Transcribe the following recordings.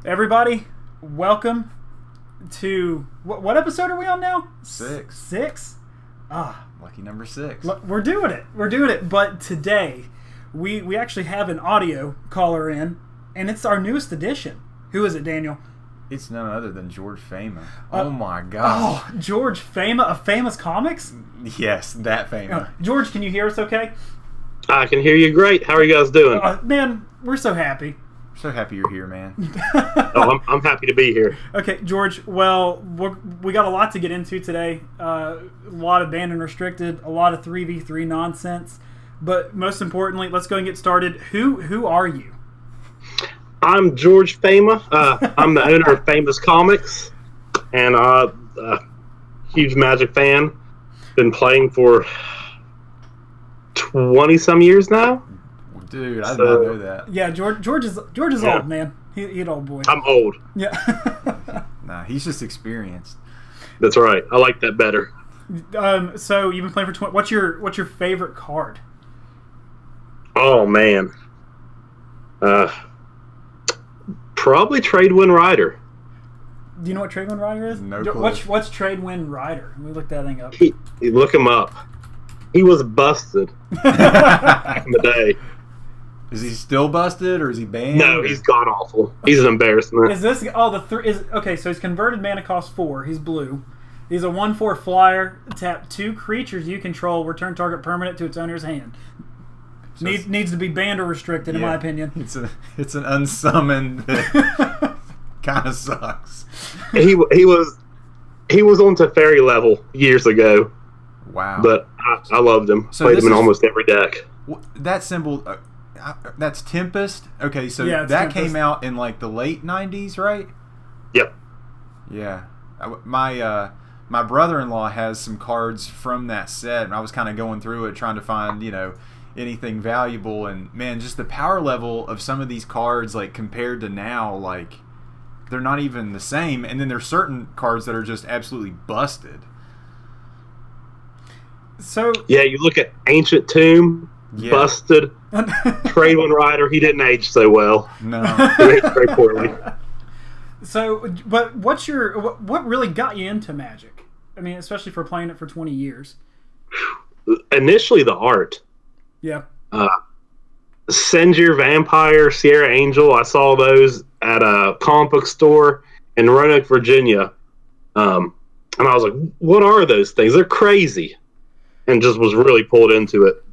Everybody, welcome to what episode are we on now? 6. 6? Lucky number 6. We're doing it. We're doing it. But today, we actually have an audio caller in, and it's our newest edition. Who is it, Daniel? It's none other than George Fama. Oh my gosh. Oh, George Fama of Famous Comics? Yes, that Fama. George, can you hear us okay? I can hear you great. How are you guys doing? Man, we're so happy. So happy you're here, man. I'm happy to be here. Okay, George, well, we got a lot to get into today. A lot of banned and restricted, a lot of 3v3 nonsense. But most importantly, let's go and get started. Who are you? I'm George Fama. I'm the owner of Famous Comics, and a huge Magic fan. Been playing for 20-some years now. Dude, I did not know that. Yeah, George is old, man. He's an old boy. I'm old. Yeah. Nah, he's just experienced. That's right. I like that better. So you've been playing for 20. What's your favorite card? Oh man. Probably Tradewind Rider. Do you know what Tradewind Rider is? No clue. What's Tradewind Rider? Let me look that thing up. Look him up. He was busted back in the day. Is he still busted or is he banned? No, he's god awful. He's an embarrassment. Is this okay? So he's converted mana cost 4. He's blue. He's a 1/4 flyer. Tap 2 creatures you control. Return target permanent to its owner's hand. So Needs to be banned or restricted, in my opinion. It's an unsummoned that kind of sucks. He was on Teferi level years ago. Wow. But I loved him. So Played him in almost every deck. That symbol, that's Tempest. Okay, so Yeah, that Tempest. came out in like the late 90s, right? Yep. Yeah. My brother-in-law has some cards from that set, and I was kind of going through it trying to find, anything valuable. And, man, just the power level of some of these cards, like, compared to now, like, they're not even the same. And then there's certain cards that are just absolutely busted. So Yeah, you look at Ancient Tomb, busted. Tradewind Rider, he didn't age so well. No. He aged very poorly. So, but what really got you into Magic? I mean, especially for playing it for 20 years. Initially, the art. Yeah. Sengir Vampire, Sierra Angel, I saw those at a comic book store in Roanoke, Virginia. And I was like, what are those things? They're crazy. And just was really pulled into it,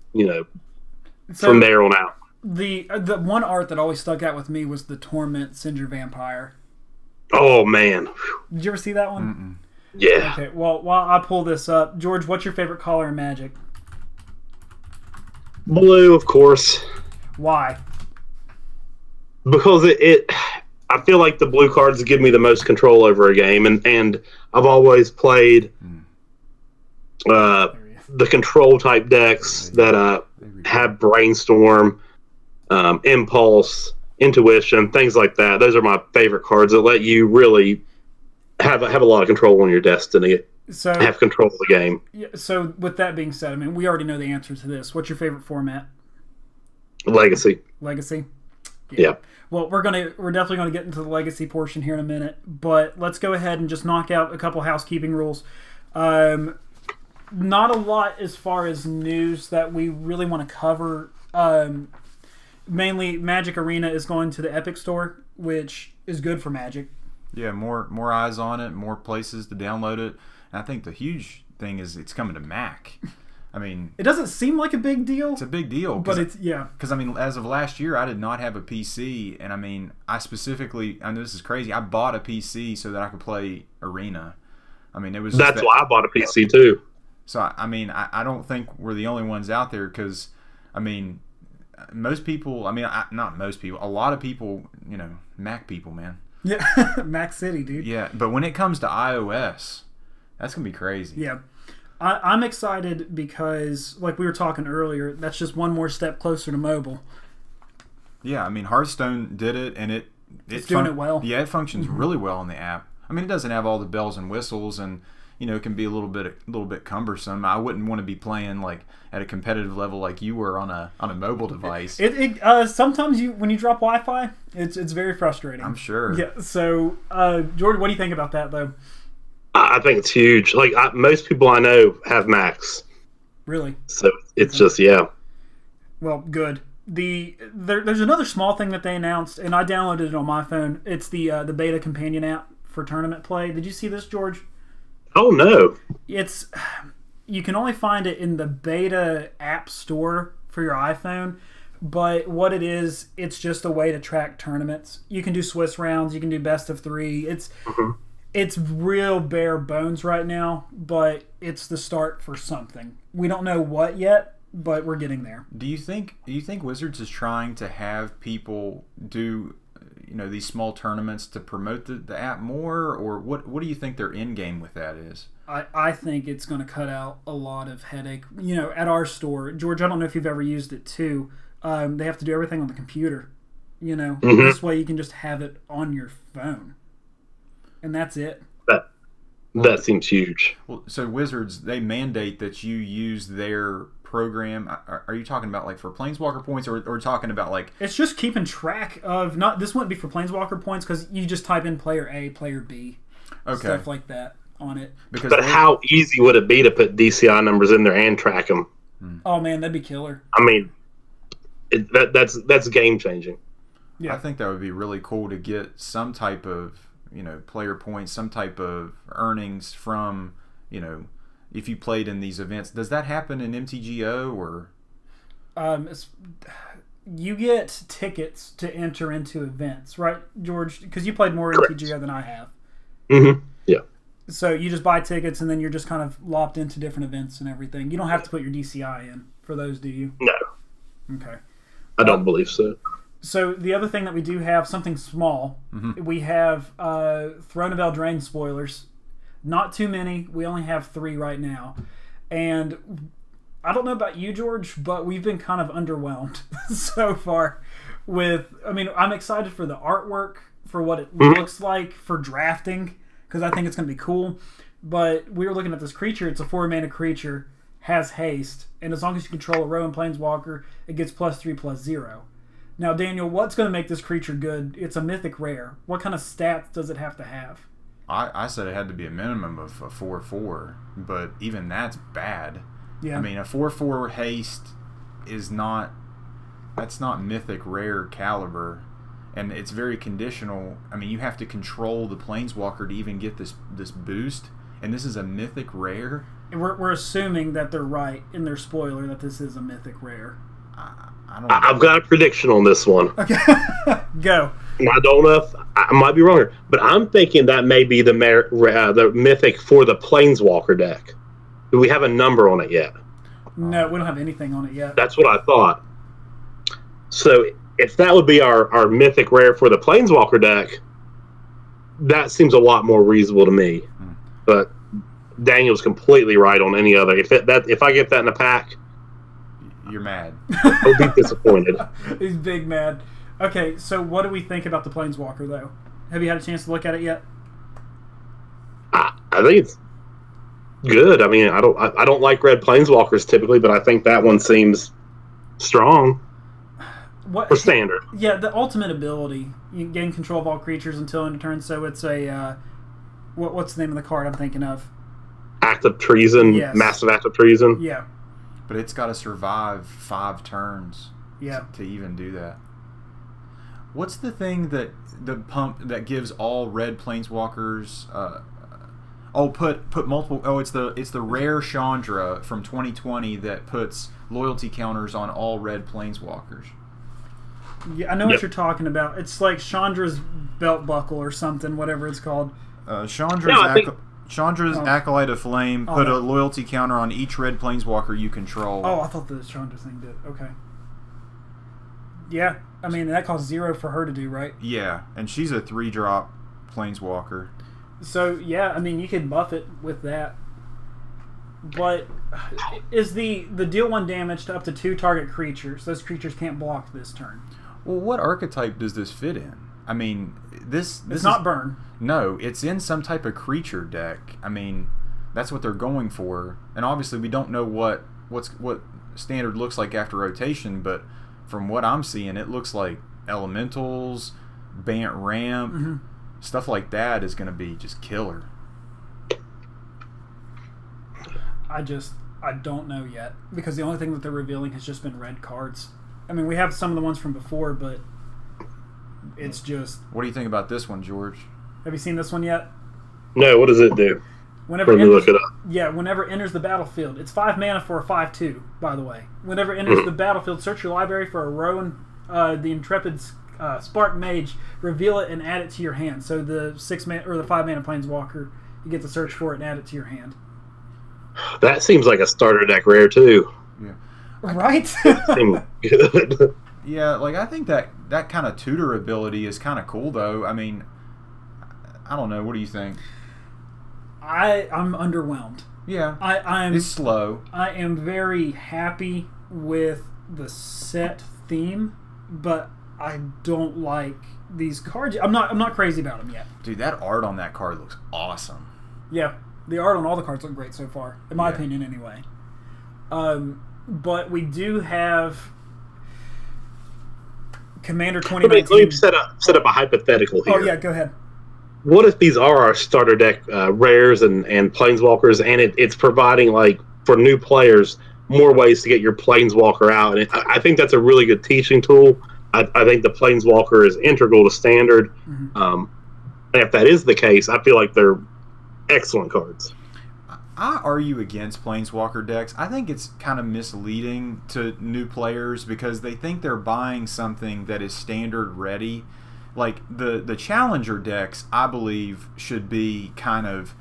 from there on out. The one art that always stuck out with me was the Torment Sengir Vampire. Oh, man. Did you ever see that one? Mm-mm. Yeah. Okay, well, while I pull this up, George, what's your favorite color in Magic? Blue, of course. Why? Because I feel like the blue cards give me the most control over a game, and I've always played the control type decks that have Brainstorm, Impulse, Intuition, things like that. Those are my favorite cards that let you really have a lot of control on your destiny. So have control of the game. Yeah, so with that being said, I mean, we already know the answer to this. What's your favorite format? Legacy. Legacy? Yeah. Well, we're definitely gonna get into the Legacy portion here in a minute, but let's go ahead and just knock out a couple housekeeping rules. Not a lot as far as news that we really want to cover. Mainly, Magic Arena is going to the Epic Store, which is good for Magic. Yeah, more eyes on it, more places to download it. And I think the huge thing is it's coming to Mac. I mean, It doesn't seem like a big deal. it's a big deal. But it's, yeah. Because, I mean, as of last year, I did not have a PC. And, I mean, I know this is crazy, I bought a PC so that I could play Arena. I mean, it was just That's why I bought a PC too. So, I mean, I don't think we're the only ones out there because, I mean, most people, not most people, a lot of people, Mac people, man. Yeah, Mac City, dude. Yeah, but when it comes to iOS, that's going to be crazy. Yeah. I'm excited because, like we were talking earlier, that's just one more step closer to mobile. Yeah, I mean, Hearthstone did it, and it's doing it well. Yeah, it functions really well on the app. I mean, it doesn't have all the bells and whistles, and it can be a little bit cumbersome. I wouldn't want to be playing like at a competitive level like you were on a mobile device. Sometimes when you drop Wi-Fi, it's very frustrating. I'm sure. Yeah. So, Jordan, what do you think about that though? I think it's huge. Like most people I know have Macs. Really? So it's just yeah. Well, good. There's another small thing that they announced, and I downloaded it on my phone. It's the beta companion app for tournament play. Did you see this, George? Oh no! You can only find it in the beta app store for your iPhone. But what it is, it's just a way to track tournaments. You can do Swiss rounds. You can do best of 3. It's real bare bones right now, but it's the start for something. We don't know what yet, but we're getting there. Do you think Wizards is trying to have people do these small tournaments to promote the app more, or what do you think their end game with that is? I think it's going to cut out a lot of headache. At our store, George, I don't know if you've ever used it too. They have to do everything on the computer. This way you can just have it on your phone, and that's it. That seems huge. Well, so Wizards, they mandate that you use their program. Are you talking about like for Planeswalker points, or talking about like it's just keeping track of not? This wouldn't be for Planeswalker points because you just type in player A, player B, stuff like that on it. But how easy would it be to put DCI numbers in there and track them? Oh man, that'd be killer. I mean, that's game changing. Yeah, I think that would be really cool to get some type of player points, some type of earnings from if you played in these events. Does that happen in MTGO or? You get tickets to enter into events, right, George? Because you played more Correct. MTGO than I have. Mm-hmm. Yeah. So you just buy tickets and then you're just kind of lopped into different events and everything. You don't have to put your DCI in for those, do you? No. Okay. I don't believe so. So the other thing that we do have, something small, we have Throne of Eldraine spoilers. Not too many. We only have 3 right now. And I don't know about you, George, but we've been kind of underwhelmed so far I'm excited for the artwork, for what it looks like for drafting, because I think it's going to be cool. But we were looking at this creature. It's a 4-mana creature, has haste, and as long as you control a Rowan Planeswalker, it gets +3/+0. Now, Daniel, what's going to make this creature good? It's a mythic rare. What kind of stats does it have to have? I said it had to be a minimum of a 4/4, but even that's bad. Yeah. I mean, a 4/4 haste that's not mythic rare caliber, and it's very conditional. I mean, you have to control the Planeswalker to even get this boost, and this is a mythic rare. We're assuming that they're right in their spoiler that this is a mythic rare. I don't know. I've got a prediction on this one. Okay, go. I don't know if I might be wrong here, but I'm thinking that may be the mythic for the Planeswalker deck. Do we have a number on it yet? No, we don't have anything on it yet. That's what I thought. So if that would be our mythic rare for the Planeswalker deck, that seems a lot more reasonable to me. But Daniel's completely right on any other. If I get that in a pack, you're mad. I'll be disappointed. He's big mad. Okay, so what do we think about the Planeswalker, though? Have you had a chance to look at it yet? I think it's good. I mean, I don't like red Planeswalkers typically, but I think that one seems strong. For standard. Yeah, the ultimate ability. You gain control of all creatures until end of turn, so it's a... what's the name of the card I'm thinking of? Act of Treason. Yes. Massive Act of Treason. Yeah. But it's got to survive 5 turns to even do that. What's the thing that the pump that gives all red Planeswalkers? Put multiple. Oh, it's the rare Chandra from 2020 that puts loyalty counters on all red Planeswalkers. Yeah, I know what you're talking about. It's like Chandra's belt buckle or something, whatever it's called. Chandra's Acolyte of Flame put a loyalty counter on each red Planeswalker you control. Oh, I thought the Chandra thing did. Okay. Yeah, I mean, that costs 0 for her to do, right? Yeah, and she's a 3-drop Planeswalker. So, yeah, I mean, you could buff it with that. But is the deal 1 damage to up to 2 target creatures? Those creatures can't block this turn. Well, what archetype does this fit in? I mean, this it's not burn. No, it's in some type of creature deck. I mean, that's what they're going for. And obviously, we don't know what standard looks like after rotation, but from what I'm seeing, it looks like elementals, Bant ramp, stuff like that is going to be just killer. I don't know yet, because the only thing that they're revealing has just been red cards. I mean, we have some of the ones from before, but it's just... What do you think about this one, George? Have you seen this one yet? No, what does it do? Whenever Let me look it up. Yeah, whenever it enters the battlefield. It's 5 mana for a 5/2, by the way. Whenever it enters the battlefield, search your library for a Rowan, the Intrepid Spark Mage, reveal it and add it to your hand. So the 6 mana or the 5 mana Planeswalker, you get to search for it and add it to your hand. That seems like a starter deck rare too. Yeah. Right? Seems good. Yeah, like I think that kind of tutor ability is kind of cool, though. I mean, I don't know. What do you think? I'm underwhelmed. Yeah, I'm. It's slow. I am very happy with the set theme, but I don't like these cards. I'm not crazy about them yet. Dude, that art on that card looks awesome. Yeah, the art on all the cards look great so far, in my opinion, anyway. But we do have Commander 2019. Let me set up a hypothetical here. Oh yeah, go ahead. What if these are our starter deck rares and planeswalkers, and it's providing, like, for new players, more ways to get your planeswalker out? And I think that's a really good teaching tool. I think the planeswalker is integral to standard. And if that is the case, I feel like they're excellent cards. I argue against planeswalker decks. I think it's kind of misleading to new players because they think they're buying something that is standard ready. Like the challenger decks, I believe, should be kind of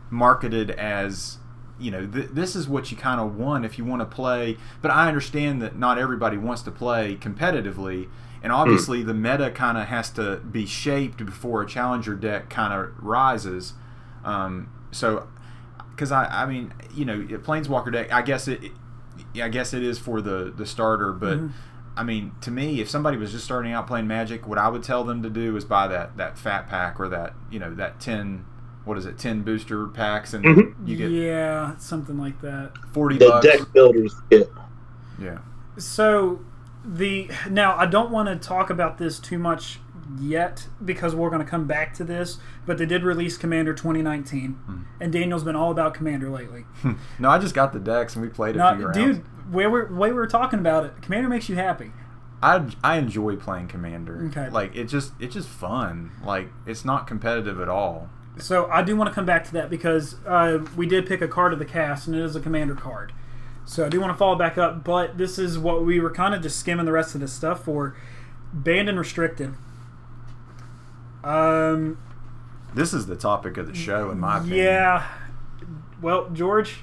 marketed as, you know, this is what you kind of want if you want to play. But I understand that not everybody wants to play competitively, and obviously the meta kind of has to be shaped before a challenger deck kind of rises. So, because I mean, you know, a planeswalker deck, I guess it is for the starter, but. I mean, to me, if somebody was just starting out playing Magic, what I would tell them to do is buy that fat pack or that, you know, that 10 booster packs, and you get something like that. $40. The deck builders kit. Yeah. So now I don't want to talk about this too much yet because we're going to come back to this, but they did release Commander 2019, and Daniel's been all about Commander lately. No, I just got the decks and we played a few rounds. Dude, way we were talking about it, Commander makes you happy. I enjoy playing Commander. Okay. Like it's just fun. Like it's not competitive at all. So I do want to come back to that because we did pick a card of the cast, and it is a Commander card. So I do want to follow back up, but this is what we were kind of just skimming the rest of this stuff for. Banned and restricted. This is the topic of the show, in my opinion. Yeah. Well, George,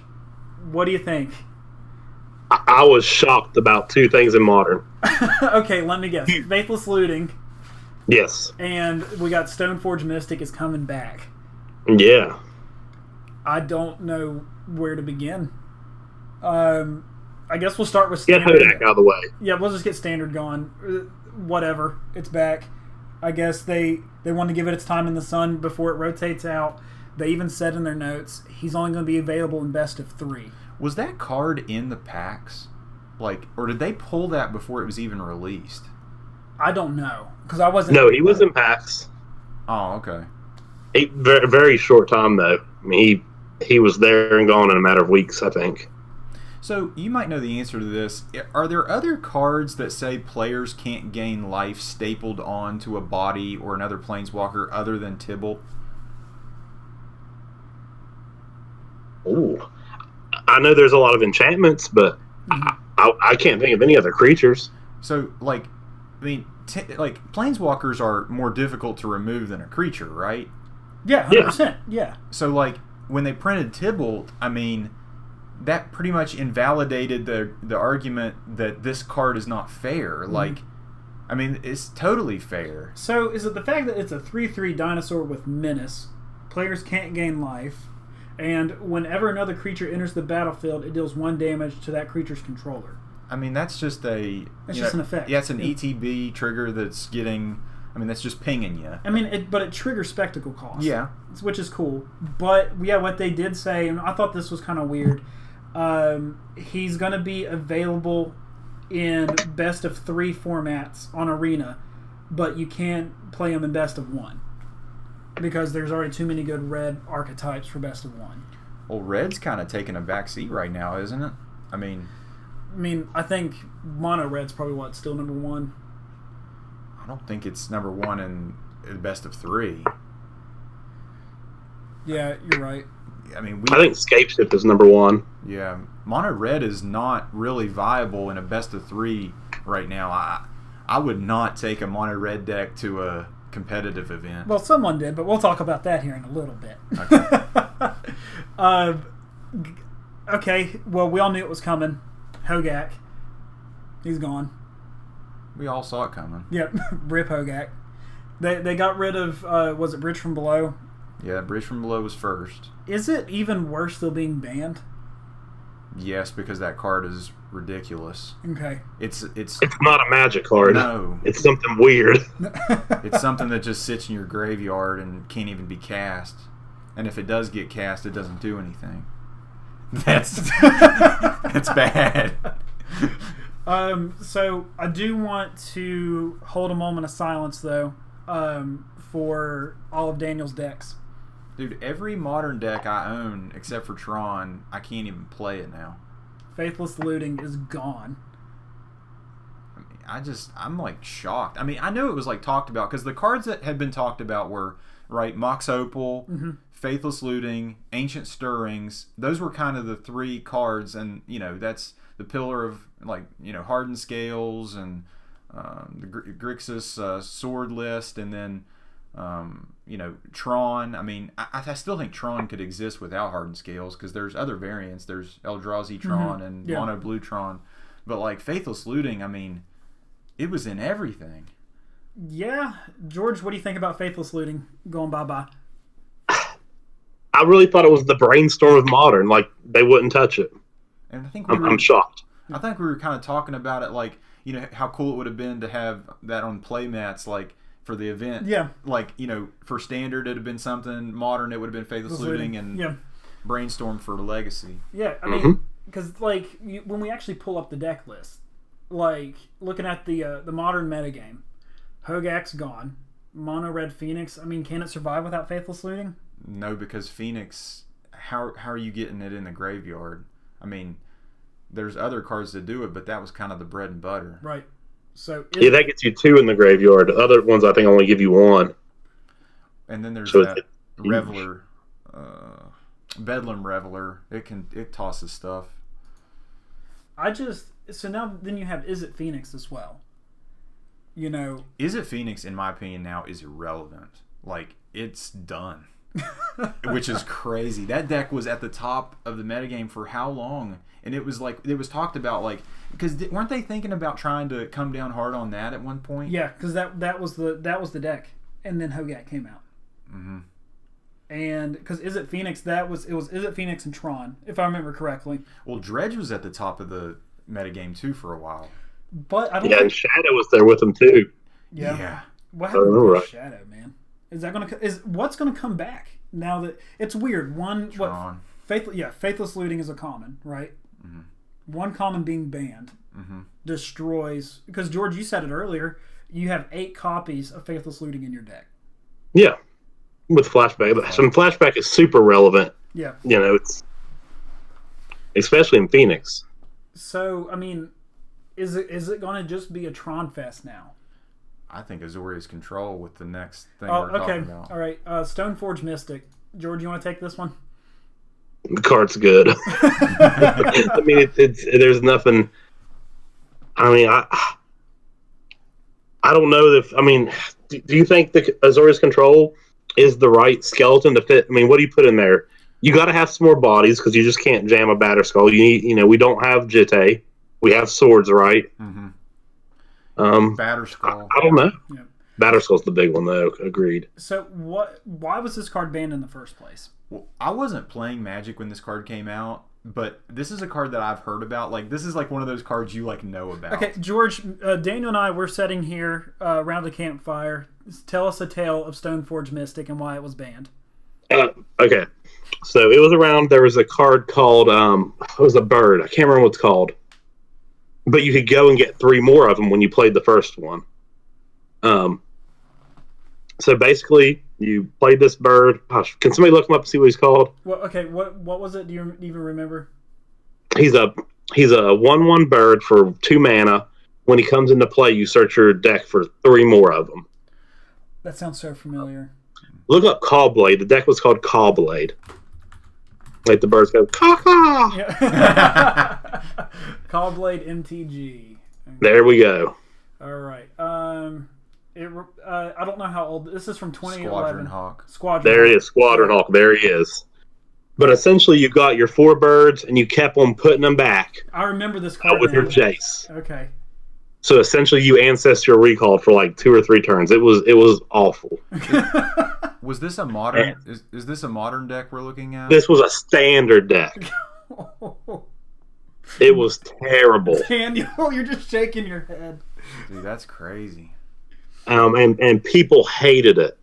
what do you think? I was shocked about two things in Modern. Okay, let me guess. Faithless Looting. Yes. And we got Stoneforge Mystic is coming back. Yeah. I don't know where to begin. I guess we'll start with Get Standard. Hodak out of the way. Yeah, we'll just get Standard going. Whatever. It's back. I guess they want to give it its time in the sun before it rotates out. They even said in their notes, he's only going to be available in best of 3. Was that card in the packs? Like, or did they pull that before it was even released? I don't know because I wasn't. No, he was in packs. Oh, okay. Very, very short time though. I mean, he was there and gone in a matter of weeks, I think. So you might know the answer to this. Are there other cards that say players can't gain life stapled onto a body or another planeswalker other than Tibble? Ooh. I know there's a lot of enchantments, but I can't think of any other creatures. So, like, I mean, like, planeswalkers are more difficult to remove than a creature, right? Yeah, 100%. Yeah. So, like, when they printed Tibble, I mean, that pretty much invalidated the argument that this card is not fair. Like, I mean, it's totally fair. So, is it the fact that it's a 3/3 dinosaur with menace, players can't gain life, and whenever another creature enters the battlefield, it deals 1 damage to that creature's controller? I mean, that's just an effect. Yeah, it's an ETB trigger that's getting I mean, that's just pinging you. I mean, but it triggers spectacle costs. Yeah. Which is cool. But, yeah, what they did say, and I thought this was kind of weird, he's going to be available in best of 3 formats on Arena, but you can't play him in best of 1 because there's already too many good red archetypes for best of 1. Well, red's kind of taking a back seat right now, isn't it? I mean, I think mono red's probably still number 1. I don't think it's number 1 in the best of 3. Yeah, you're right. I think Scapeship is number 1. Yeah, mono red is not really viable in a best of 3 right now. I would not take a mono red deck to a competitive event. Well, someone did, but we'll talk about that here in a little bit. Okay. Okay, well, we all knew it was coming. Hogak. He's gone. We all saw it coming. Yep, rip Hogak. They got rid of, was it Bridge from Below? Yeah, Bridge from Below was first. Is it even worse still being banned? Yes, because that card is ridiculous. Okay. It's not a magic card. No. It's something weird. It's something that just sits in your graveyard and can't even be cast. And if it does get cast, it doesn't do anything. That's bad. So I do want to hold a moment of silence, though, for all of Daniel's decks. Dude, every modern deck I own, except for Tron, I can't even play it now. Faithless Looting is gone. I mean, I'm like shocked. I mean, I know it was like talked about, because the cards that had been talked about were, right, Mox Opal, Faithless Looting, Ancient Stirrings. Those were kind of the 3 cards, and, that's the pillar of, like, Hardened Scales, and the Grixis Sword List, and then, Tron. I mean, I still think Tron could exist without Hardened Scales, because there's other variants. There's Eldrazi Tron and Mono Blue Tron. But, like, Faithless Looting, I mean, it was in everything. Yeah. George, what do you think about Faithless Looting going bye-bye? I really thought it was the brainstorm of Modern. Like, they wouldn't touch it. And I think I'm shocked. I think we were kind of talking about it, like, how cool it would have been to have that on playmats, like, for the event. Yeah. Like, for Standard, it would have been something. Modern, it would have been Faithless Looting, and Brainstorm for Legacy. Yeah, I mean, because, like, when we actually pull up the deck list, like, looking at the Modern metagame, Hogak's gone. Mono Red Phoenix, I mean, can it survive without Faithless Looting? No, because Phoenix, how are you getting it in the graveyard? I mean, there's other cards that do it, but that was kind of the bread and butter. Right. So that gets you 2 in the graveyard. The other ones, I think, only give you 1. And then there's that Reveler, Bedlam Reveler. It tosses stuff. So now then you have Is It Phoenix as well. Is It Phoenix, in my opinion, now is irrelevant. Like, it's done. Which is crazy. That deck was at the top of the metagame for how long? And it was talked about, like, because weren't they thinking about trying to come down hard on that at one point? Yeah, because that was the deck, and then Hogak came out. Mm-hmm. And because Is It Phoenix, it was Is It Phoenix and Tron, if I remember correctly. Well, Dredge was at the top of the metagame too for a while. But I don't. Yeah, and Shadow was there with him too. Yeah. What happened with Shadow, man? What's gonna come back now that it's weird? Tron. Faithless Looting is a common, right? Mm-hmm. One common being banned destroys, because George, you said it earlier. You have 8 copies of Faithless Looting in your deck. Yeah, with flashback. Some flashback is super relevant. Yeah, it's especially in Phoenix. So I mean, is it going to just be a Tron fest now? I think Azorius Control with the next thing we're talking about. All right. Stoneforge Mystic. George, you want to take this one? The card's good. I mean, there's nothing. I mean, I don't know if. I mean, do you think the Azorius Control is the right skeleton to fit? I mean, what do you put in there? You got to have some more bodies because you just can't jam a Batterskull. You need, we don't have Jitte. We have swords, right? Mm-hmm. Batterskull. I don't know. Yeah. Batterskull's the big one, though. Agreed. So, why was this card banned in the first place? Well, I wasn't playing Magic when this card came out, but this is a card that I've heard about. Like, this is like one of those cards you like know about. Okay, George, Daniel and I, we're sitting here around a campfire. Tell us a tale of Stoneforge Mystic and why it was banned. Okay, so it was around. There was a card called it was a bird. I can't remember what it's called, but you could go and get 3 more of them when you played the first one. So basically, you played this bird. Gosh, can somebody look him up and see what he's called? Well, okay, what was it? Do you even remember? He's a 1/1 bird for 2 mana. When he comes into play, you search your deck for 3 more of them. That sounds so familiar. Look up Callblade. The deck was called Callblade. Like the birds go, caw-caw! Yeah. Callblade MTG. Okay. There we go. All right. I don't know how old. This is from 2011. Squadron Hawk. Squadron. There he Hawk. is, Squadron Hawk. There he is. But essentially, you got your 4 birds, and you kept on putting them back I remember this card with your now. Jace. Okay. So essentially, you Ancestral recalled for like 2 or 3 turns. It was awful. Was this a modern? Is this a modern deck we're looking at? This was a standard deck. It was terrible. Daniel, you're just shaking your head. Dude, that's crazy. And people hated it.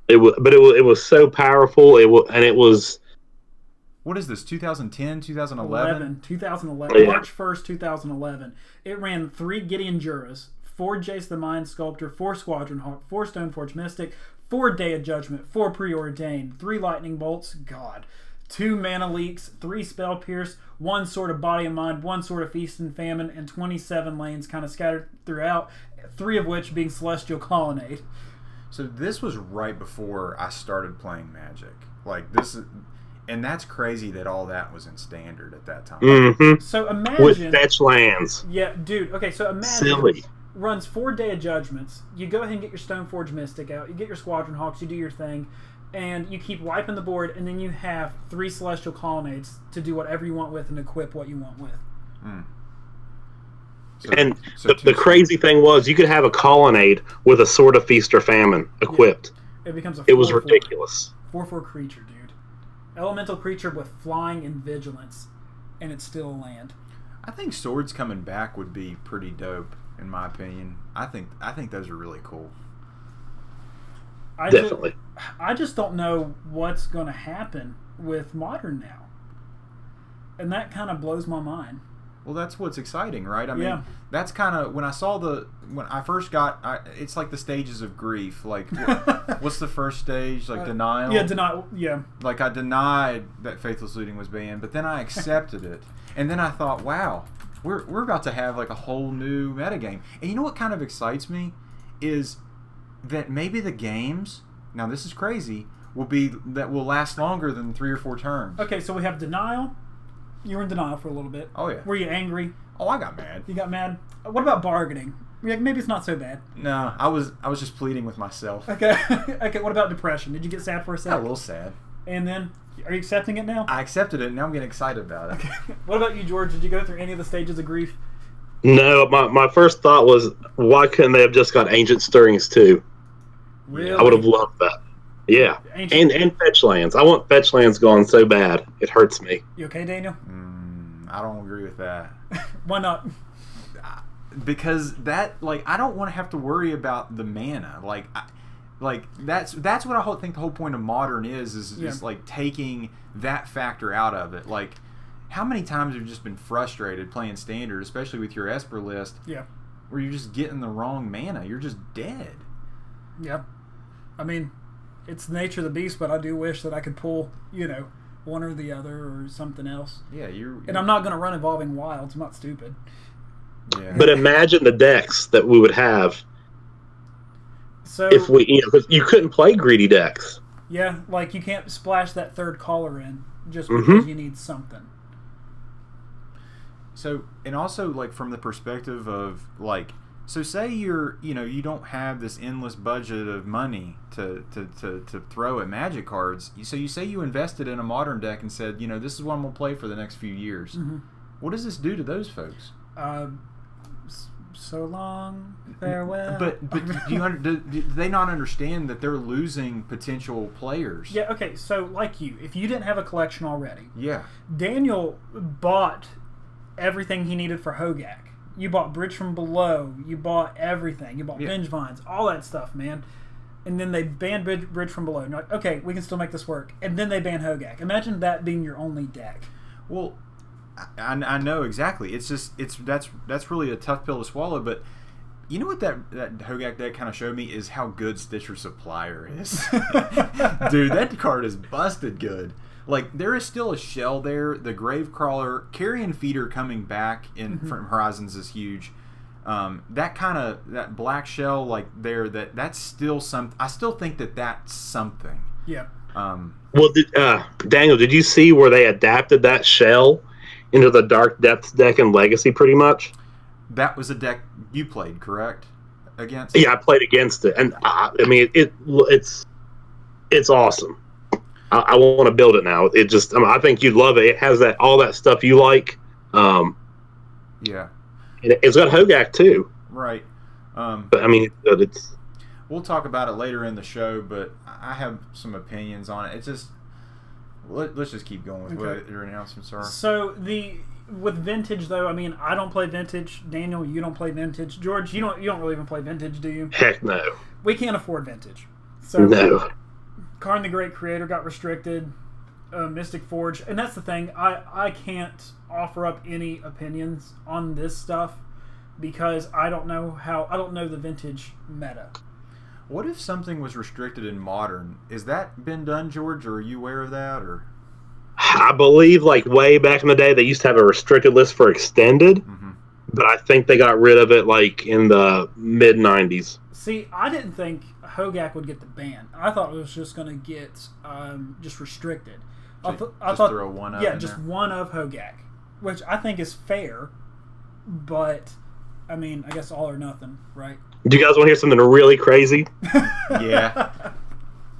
It was so powerful. It was. What is this? 2010, 2011? 2011. Yeah. March 1st, 2011. It ran 3 Gideon Juras, 4 Jace the Mind Sculptor, 4 Squadron Hawk, 4 Stoneforge Mystic, 4 Day of Judgment, 4 Preordained, 3 Lightning Bolts, God, 2 Mana Leaks, 3 Spell Pierce, 1 Sword of Body and Mind, 1 Sword of Feast and Famine, and 27 lanes kind of scattered throughout, 3 of which being Celestial Colonnade. So this was right before I started playing Magic. Like, this is... And that's crazy that all that was in Standard at that time. Mm-hmm. So imagine... With fetch lands. Yeah, dude. Okay, so imagine... Silly. Runs 4 Day of Judgments. You go ahead and get your Stoneforge Mystic out. You get your Squadron Hawks. You do your thing. And you keep wiping the board. And then you have 3 Celestial Colonnades to do whatever you want with and equip what you want with. Mm. The crazy thing was you could have a Colonnade with a Sword of Feast or Famine equipped. Yeah. It becomes a 4/4. It was ridiculous. 4/4 creature, dude. Elemental creature with flying and vigilance. And it's still a land. I think swords coming back would be pretty dope, in my opinion. I think those are really cool. Definitely. I just don't know what's going to happen with Modern now. And that kind of blows my mind. Well, that's what's exciting, right? I mean, Yeah. that's kind of when I first got. It's like the stages of grief. Like, what's the first stage? Like denial. Yeah, denial. Yeah. Like, I denied that Faithless Looting was banned, but then I accepted it, and then I thought, wow, we're about to have like a whole new metagame. And you know what kind of excites me is that maybe the games. Now this is crazy. Will last longer than 3 or 4 turns. Okay, so we have denial. You were in denial for a little bit. Oh yeah. Were you angry? Oh, I got mad. You got mad? What about bargaining? Yeah, maybe it's not so bad. No, I was just pleading with myself. Okay. Okay, what about depression? Did you get sad for a Got a second? little sad. And then, are you accepting it now? I accepted it, and now I'm getting excited about it. What about you, George? Did you go through any of the stages of grief? No, my first thought was, why couldn't they have just got Ancient Stirrings too? Really? I would have loved that. Yeah, Ancient- and fetch lands. I want fetch lands gone so bad. It hurts me. You okay, Daniel? I don't agree with that. Why not? Because that, like, I don't want to have to worry about the mana. That's what I think the whole point of Modern is like taking that factor out of it. Like, how many times have you just been frustrated playing Standard, especially with your Esper list, Yeah. where you're just getting the wrong mana? You're just dead. Yeah. I mean, it's the nature of the beast, but I do wish that I could pull, one or the other or something else. Yeah, And I'm not going to run Evolving Wilds. I'm not stupid. Yeah. But imagine the decks that we would have So if we, because you couldn't play greedy decks. yeah, like you can't splash that third color in just Mm-hmm. because you need something. So, and also, like, from the perspective of, like, so say you don't have this endless budget of money to throw at Magic cards. So you say you invested in a Modern deck and said, this is what I'm going to play for the next few years. Mm-hmm. What does this do to those folks? So long, farewell. But do they not understand that they're losing potential players? Yeah, okay, so like if you didn't have a collection already, Yeah. Daniel bought everything he needed for Hogak. You bought Bridge from Below, you bought everything, you bought Vengevines, all that stuff, man. And then they banned Bridge from Below. And you're like, okay, we can still make this work. And then they ban Hogak. Imagine that being your only deck. Well, I know exactly. It's just that's really a tough pill to swallow. But you know what that Hogak deck kind of showed me is how good Stitcher Supplier is. Dude, that card is busted good. Like, there is still a shell there. The Gravecrawler, Carrion Feeder coming back from Horizons is huge. That black shell like there, that's still something. I still think that's something. Yeah. Well, Daniel, did you see where they adapted that shell into the Dark Depths deck in Legacy, pretty much? That was a deck you played, correct? Against? Yeah, I played against it, and I mean it's awesome. I want to build it now. It just, I think you'd love it. It has all that stuff you like. Yeah. It's got Hogak too. Right. But I mean, it's. We'll talk about it later in the show, but I have some opinions on it. It's just let's just keep going with what your announcements are. So with Vintage though, I mean, I don't play Vintage. Daniel, you don't play Vintage. George, you don't really even play Vintage, do you? Heck no. We can't afford Vintage. So no. Karn the Great Creator got restricted. Mystic Forge, and that's the thing. I can't offer up any opinions on this stuff because I don't know the Vintage meta. What if something was restricted in Modern? Is that been done, George, or are you aware of that? Or I believe, like, way back in the day, they used to have a restricted list for Extended, but I think they got rid of it, like, in the mid-90s. See, I didn't think Hogak would get the ban. I thought it was just going to get just restricted. I thought throw one up in just there. One of Hogak, which I think is fair, but, I mean, I guess all or nothing, right? Do you guys want to hear something really crazy? Yeah.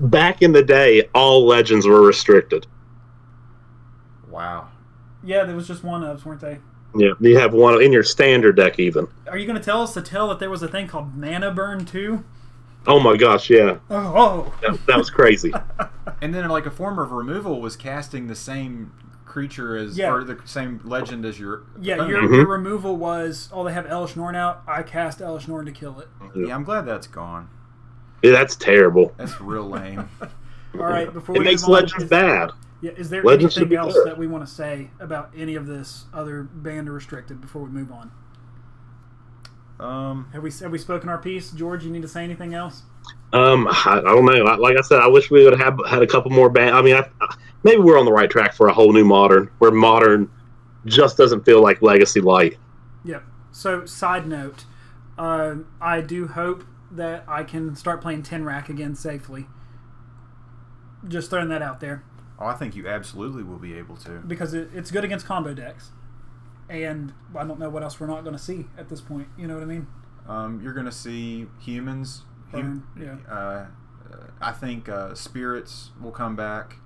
Back in the day, all legends were restricted. Wow. Yeah, there was just one of, weren't they? Yeah, you have one in your standard deck even. Are you going to tell us that there was a thing called Mana Burn too? Oh my gosh, yeah. Oh. That was crazy. And then, like, a form of removal was casting the same creature as, or the same legend as your. Yeah, your removal was, they have Elish Norn out. I cast Elish Norn to kill it. Yeah, I'm glad that's gone. Yeah, that's terrible. That's real lame. All right, before we it makes move on, legends bad. Yeah, is there legends anything else that we want to say about any of this other banned or restricted before we move on? Have we spoken our piece? George, you need to say anything else? I don't know. Like I said, I wish we would have had a couple more band. I mean, maybe we're on the right track for a whole new Modern, where Modern just doesn't feel like Legacy Light. Yep. So, side note, I do hope that I can start playing 10 rack again safely. Just throwing that out there. Oh, I think you absolutely will be able to. Because it's good against combo decks. And I don't know what else we're not going to see at this point. You know what I mean? You're going to see humans. I think spirits will come back.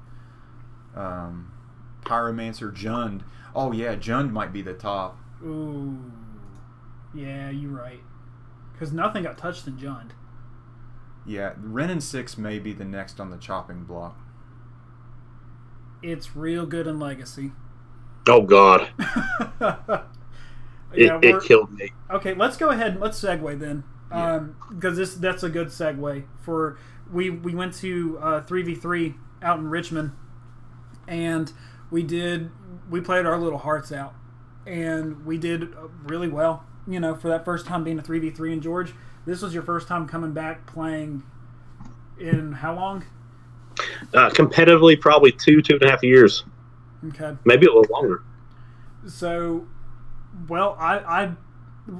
Pyromancer, Jund. Oh, yeah, Jund might be the top. Ooh. Yeah, you're right. Because nothing got touched in Jund. Yeah, Ren and 6 may be the next on the chopping block. It's real good in Legacy. Oh, God. It killed me. Okay, let's go ahead and let's segue then. Because that's a good segue. We went to 3v3 out in Richmond, and we played our little hearts out, and we did really well. You know, for that first time being a 3v3. And George, this was your first time coming back playing in how long? Competitively, probably 2.5 years. Okay. Maybe a little longer. So, well,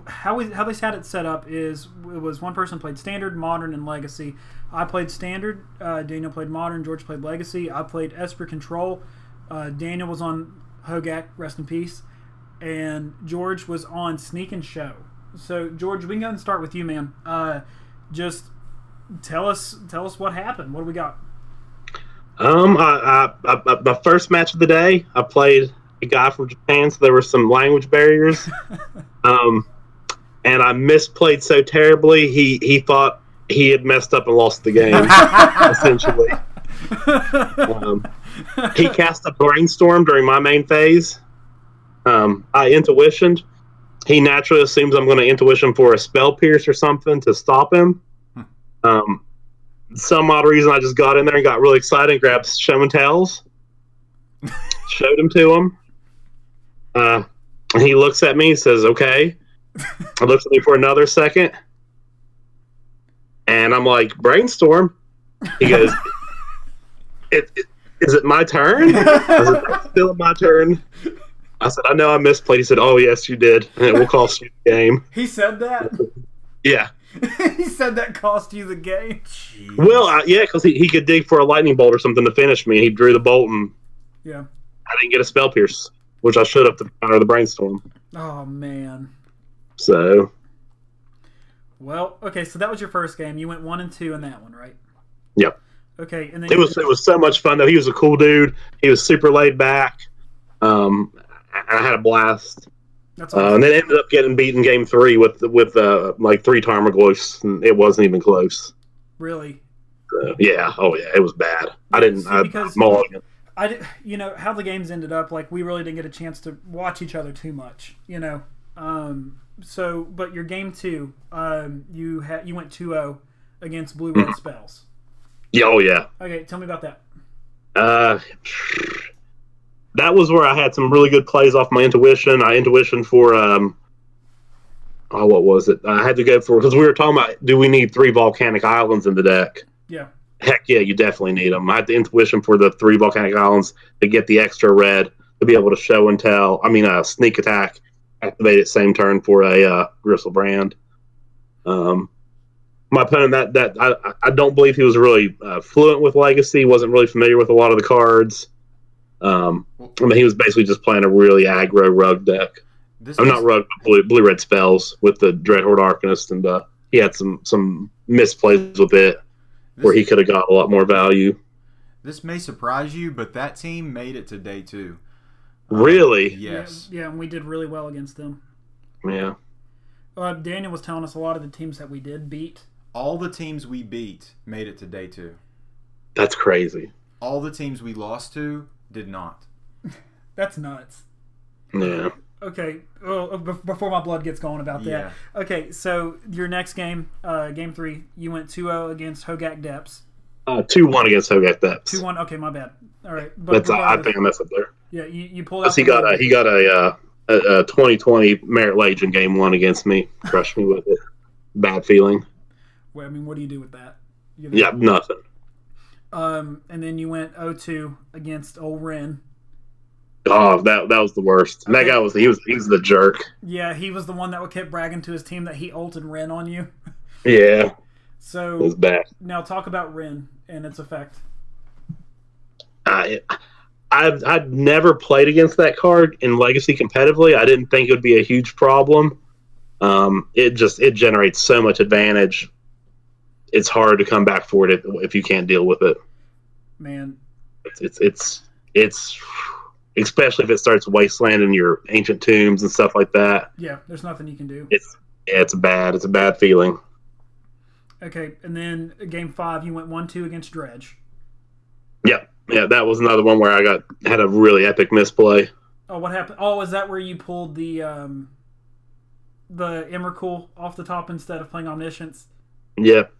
how they had it set up is it was one person played Standard, Modern, and Legacy. I played Standard. Daniel played Modern. George played Legacy. I played Esper Control. Daniel was on Hogak, rest in peace. And George was on Sneak and Show. So, George, we can go and start with you, man. Just tell us what happened. What do we got? My first match of the day, I played a guy from Japan, so there were some language barriers. and I misplayed so terribly. He thought he had messed up and lost the game. Essentially, he cast a brainstorm during my main phase. I intuitioned. He naturally assumes I'm going to intuition for a spell pierce or something to stop him. Some odd reason, I just got in there and got really excited and grabbed show and tells. Showed him to him. And he looks at me and says, okay. I looks at me for another second. And I'm like, brainstorm. He goes, is it my turn? I said, it's still my turn. I said, I know I misplayed. He said, oh, yes, you did. And it will cost you the game. He said that? Yeah. He said that cost you the game? Jeez. Well, yeah, because he could dig for a lightning bolt or something to finish me. He drew the bolt, and yeah, I didn't get a spell pierce, which I should have to counter the brainstorm. Oh, man. So. Well, okay, so that was your first game. You went 1 and 2 in that one, right? Yep. Okay, and then it was so much fun though. He was a cool dude. He was super laid back. I had a blast. That's awesome. And then ended up getting beaten game 3 with like 3 Tarmogoyfs, and it wasn't even close. Really? Yeah. Oh yeah, it was bad. I didn't. Because how the games ended up, like we really didn't get a chance to watch each other too much, you know. So, but your game 2, you went 2-0 against Blue Red Spells. Yeah. Oh yeah. Okay, tell me about that. That was where I had some really good plays off my intuition. I intuitioned for what was it? I had to go for, because we were talking about, do we need 3 volcanic islands in the deck? Yeah. Heck yeah, you definitely need them. I had the intuition for the 3 volcanic islands to get the extra red to be able to show and tell. I mean, sneak attack, activate it same turn for a Gristlebrand. My opponent, I don't believe he was really fluent with Legacy. Wasn't really familiar with a lot of the cards. I mean, he was basically just playing a really aggro rug deck. Not rug, but blue-red spells with the Dreadhorde Arcanist, and he had some misplays with it where he could have got a lot more value. This may surprise you, but that team made it to day 2. Really? Yes. Yeah, and we did really well against them. Yeah. Daniel was telling us a lot of the teams that we did beat. All the teams we beat made it to day 2. That's crazy. All the teams we lost to did not. That's nuts. Yeah. Okay. Well, before my blood gets going about that. Yeah. Okay, so your next game, game 3, you went 2-0 against Hogak Depths. 2-1 against Hogak Depths. 2-1. Okay, my bad. All right. But I think I messed up there. Yeah, you pulled out. He got a 2020 Merit Legion game 1 against me. Crushed me with it. Bad feeling. Well, I mean, what do you do with that? Yeah, nothing. And then you went 0-2 against old Ren. Oh, that was the worst. Okay. That guy was the jerk. Yeah, he was the one that kept bragging to his team that he ulted Ren on you. Yeah. So it was bad. Now talk about Ren and its effect. I'd never played against that card in Legacy competitively. I didn't think it would be a huge problem. It generates so much advantage. It's hard to come back for it if you can't deal with it. Man, it's especially if it starts wastelanding your ancient tombs and stuff like that. Yeah, there's nothing you can do. It's bad. It's a bad feeling. Okay, and then game 5, you went 1-2 against Dredge. Yep. Yeah, that was another one where I had a really epic misplay. Oh, what happened? Oh, is that where you pulled the Emrakul off the top instead of playing Omniscience? Yep.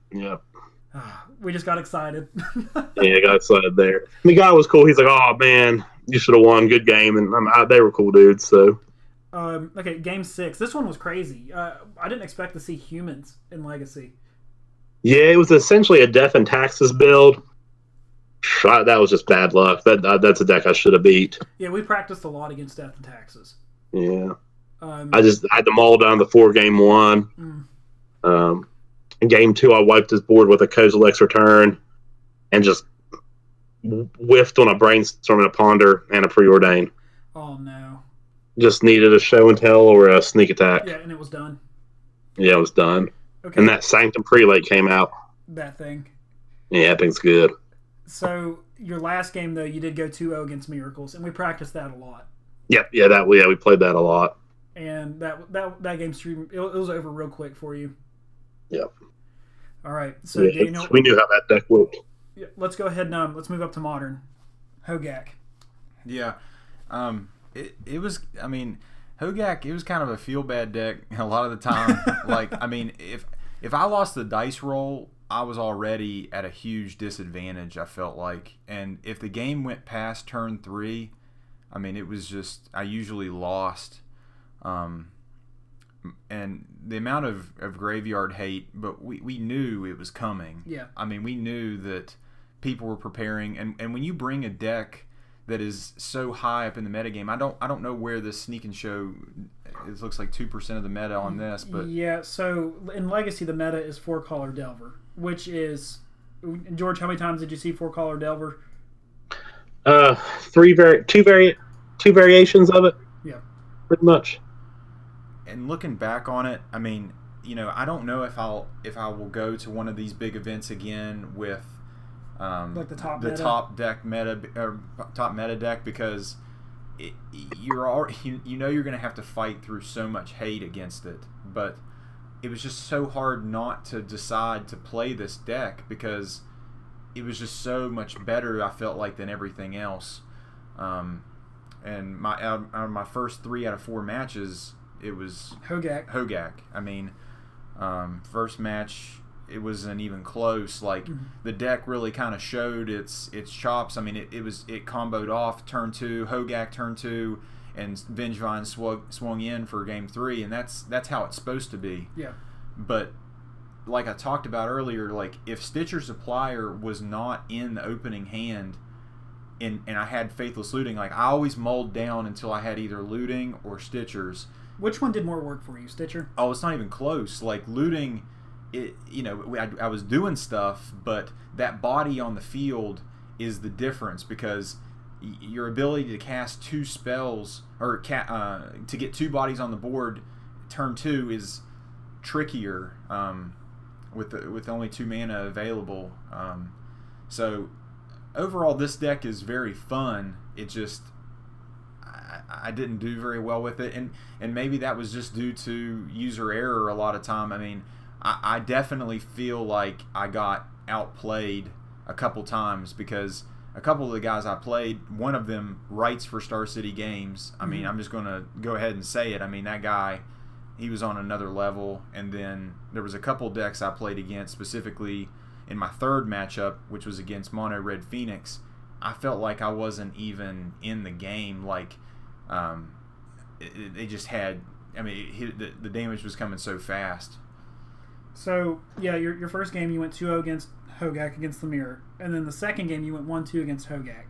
We just got excited. Yeah, I got excited there. The guy was cool. He's like, "Oh man, you should have won. Good game." And they were cool dudes. So. Okay, game 6. This one was crazy. I didn't expect to see humans in Legacy. Yeah, it was essentially a Death and Taxes build. That was just bad luck. That's a deck I should have beat. Yeah, we practiced a lot against Death and Taxes. Yeah. I had them all down the 4-game 1. In game 2, I wiped his board with a Kozilek's Return and just whiffed on a Brainstorm and a Ponder and a Preordain. Oh, no. Just needed a Show and Tell or a Sneak Attack. Yeah, and it was done. Yeah, it was done. Okay. And that Sanctum Prelate came out. That thing. Yeah, that thing's good. So, your last game, though, you did go 2-0 against Miracles, and we practiced that a lot. Yep, yeah, we played that a lot. and that game stream it was over real quick for you. Yep. All right, so Yeah, Daniel, we knew how that deck looked. let's go ahead and let's move up to modern. Hogak. Yeah. It was, I mean, Hogak, it was kind of a feel bad deck a lot of the time. Like, I mean, if I lost the dice roll, I was already at a huge disadvantage, I felt like. And if the game went past turn 3, I mean, it was just, I usually lost. And the amount of graveyard hate, but we knew it was coming. Yeah. I mean, we knew that people were preparing. And when you bring a deck that is so high up in the metagame, I don't know where this sneak and show, it looks like 2% of the meta on this, but yeah, so in Legacy the meta is 4-color Delver, which is, George, how many times did you see 4-color Delver? Two variations of it. Yeah, pretty much. And looking back on it, I mean, you know, I don't know if I will go to one of these big events again with like the top meta deck, because you're going to have to fight through so much hate against it. But it was just so hard not to decide to play this deck because it was just so much better, I felt like, than everything else. And out of my first 3 out of 4 matches, it was Hogak. I mean, first match, it wasn't even close. Like, the deck really kind of showed its chops. I mean, it comboed off turn 2, Hogak turn 2, and Vengevine swung in for game 3, and that's how it's supposed to be. Yeah. But like I talked about earlier, like, if Stitcher Supplier was not in the opening hand, and I had Faithless Looting, like, I always mulled down until I had either Looting or Stitchers. Which one did more work for you, Stitcher? Oh, it's not even close. Like, Looting, I was doing stuff, but that body on the field is the difference, because your ability to cast 2 spells or to get 2 bodies on the board turn 2 is trickier with only 2 mana available. So overall, this deck is very fun. It just, I didn't do very well with it, and maybe that was just due to user error a lot of time. I mean, I definitely feel like I got outplayed a couple times, because a couple of the guys I played, one of them writes for Star City Games. I mean, I'm just going to go ahead and say it. I mean, that guy, he was on another level. And then there was a couple decks I played against, specifically in my third matchup, which was against Mono Red Phoenix. I felt like I wasn't even in the game. Like, they just had, I mean, the damage was coming so fast. So, yeah, your first game you went 2-0 against Hogak against the Mirror, and then the second game you went 1-2 against Hogak.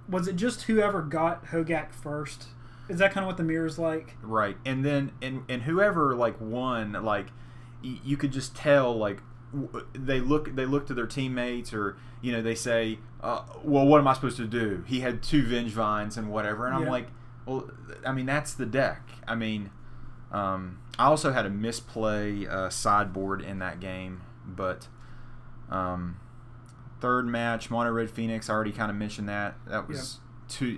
Was it just whoever got Hogak first? Is that kind of what the Mirror's like? Right, and then and whoever like won, like, you could just tell, like, they look to their teammates, or they say, well, what am I supposed to do? He had 2 Vengevines and whatever, and I'm like, well, I mean, that's the deck. I mean, I also had a misplay sideboard in that game, but third match, Mono Red Phoenix, I already kind of mentioned that. That was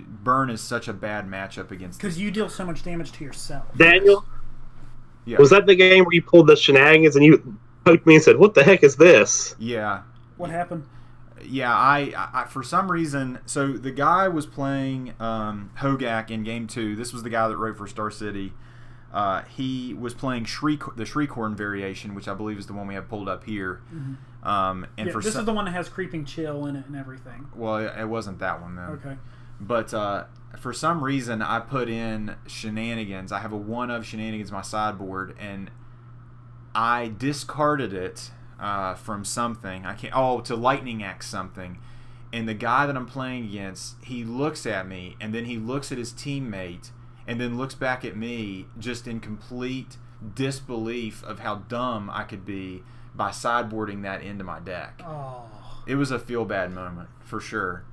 Burn is such a bad matchup against, because you deal so much damage to yourself. Daniel, yeah. Was that the game where you pulled the shenanigans and you poked me and said, "What the heck is this?" Yeah. What happened? Yeah, I for some reason, so the guy was playing Hogak in game 2. This was the guy that wrote for Star City. He was playing the Shriekhorn variation, which I believe is the one we have pulled up here. And this is the one that has Creeping Chill in it and everything. Well, it wasn't that one, though. Okay. But for some reason, I put in Shenanigans. I have a 1-of Shenanigans in my sideboard, and I discarded it from something. To Lightning Axe something. And the guy that I'm playing against, he looks at me, and then he looks at his teammate, and then looks back at me just in complete disbelief of how dumb I could be by sideboarding that into my deck. Oh. It was a feel-bad moment, for sure.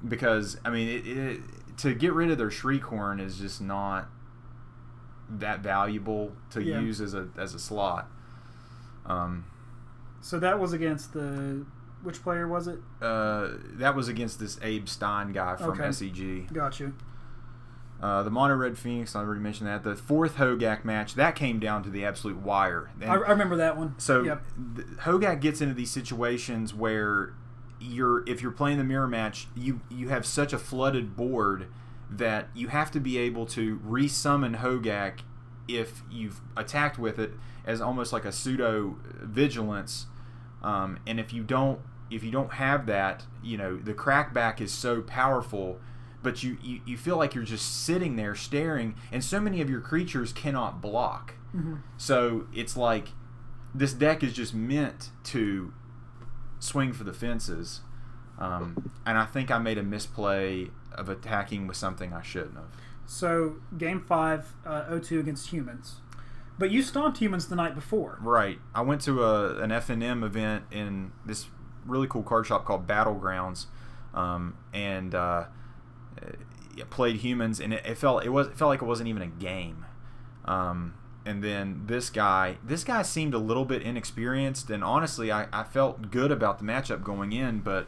Because, I mean, to get rid of their Shriekhorn is just not that valuable to use as a slot. So that was against which player was it? That was against this Abe Stein guy from SEG. Got you. The Mono Red Phoenix, I already mentioned that. The fourth Hogak match, that came down to the absolute wire. I remember that one. So yep. Hogak gets into these situations where if you're playing the mirror match, you have such a flooded board that you have to be able to resummon Hogak if you've attacked with it as almost like a pseudo vigilance. And if you don't have that, the crackback is so powerful. But you feel like you're just sitting there staring, and so many of your creatures cannot block. Mm-hmm. So it's like this deck is just meant to swing for the fences. And I think I made a misplay of attacking with something I shouldn't have. So Game 5, 0-2 against Humans. But you stomped Humans the night before. Right. I went to an FNM event in this really cool card shop called Battlegrounds, and played Humans, and it felt like it wasn't even a game. And then this guy seemed a little bit inexperienced, and honestly, I felt good about the matchup going in. But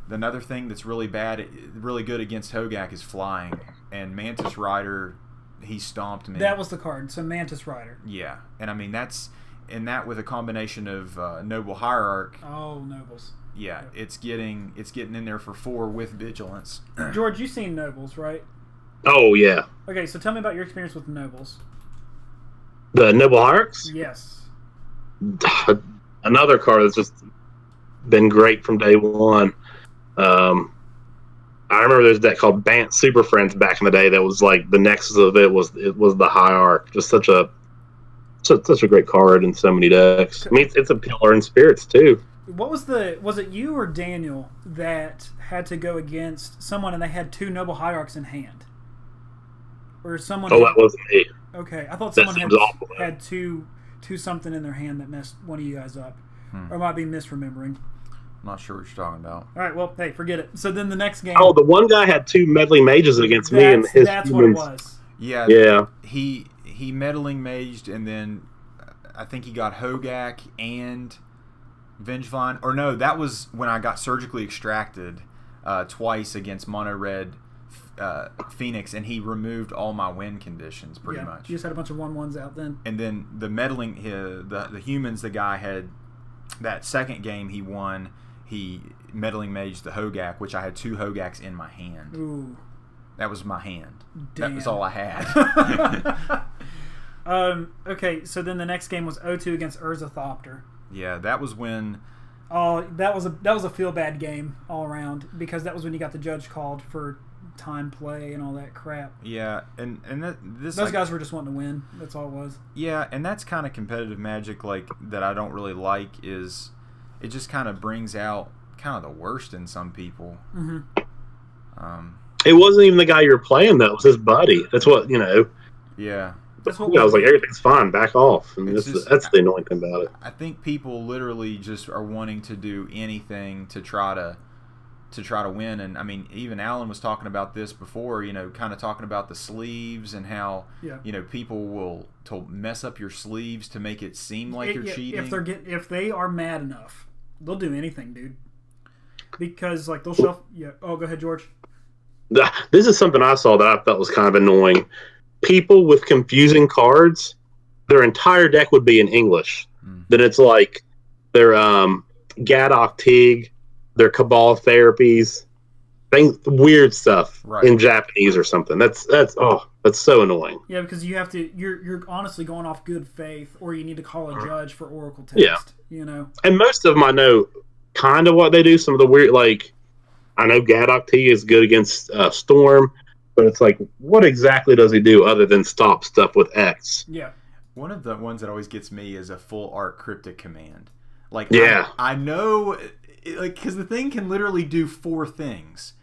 another thing that's really good against Hogak is flying, and Mantis Rider, he stomped me. That was the card. So Mantis Rider. Yeah, and I mean that with a combination of Noble Hierarch. Oh, Nobles. Yeah, it's getting in there for 4 with vigilance. George, you've seen Nobles, right? Oh yeah. Okay, so tell me about your experience with Nobles. The Noble Hierarchs? Yes. Another card that's just been great from day one. I remember there's a deck called Bant Super Friends back in the day that was like the nexus of it was the Hierarch. Just such a great card in so many decks. I mean, it's a pillar in spirits too. What was it you or Daniel that had to go against someone and they had 2 Noble Hierarchs in hand? Or someone... That wasn't me. Okay, I thought someone had two something in their hand that messed one of you guys up. Or I might be misremembering. I'm not sure what you're talking about. All right, well, hey, forget it. So then the next game... Oh, the one guy had 2 meddling mages against me and his That's humans. what it was. Yeah. He meddling maged, and then I think he got Hogak and Vengevine. Or no, that was when I got surgically extracted twice against Mono Red Phoenix, and he removed all my win conditions pretty much. You just had a bunch of 1/1s out then. And then the meddling, the humans, the guy had that second game he won. He meddling maged the Hogak, which I had 2 Hogaks in my hand. Ooh. That was my hand. Damn. That was all I had. Okay, so then the next game was 0-2 against Urzathopter. Yeah, that was when... Oh, that was a feel bad game all around, because that was when you got the judge called for time play and all that crap. Yeah, and those guys were just wanting to win. That's all it was. Yeah, and that's kind of competitive Magic that I don't really like. Is it just kind of brings out kind of the worst in some people. Mm-hmm. It wasn't even the guy you were playing, though. It was his buddy. That's what, Yeah. That's what I was like, everything's fine. Back off. And that's the annoying thing about it. I think people literally just are wanting to do anything to try to win. And I mean, even Alan was talking about this before, kind of talking about the sleeves and how, people will mess up your sleeves to make it seem like you're cheating. If they are mad enough, they'll do anything, dude. Because they'll shuffle. Yeah. Oh, go ahead, George. This is something I saw that I felt was kind of annoying. People with confusing cards, their entire deck would be in English. Then it's like their Gadok Tig, their Cabal Therapies, weird stuff in Japanese or something. That's so annoying. Yeah, because you have to. You're honestly going off good faith, or you need to call a judge for Oracle text. Yeah. And most of them I know kind of what they do. Some of the weird, I know Gadok Tig is good against Storm. But it's like, what exactly does he do other than stop stuff with X? Yeah. One of the ones that always gets me is a full art cryptic command. I know, because the thing can literally do 4 things.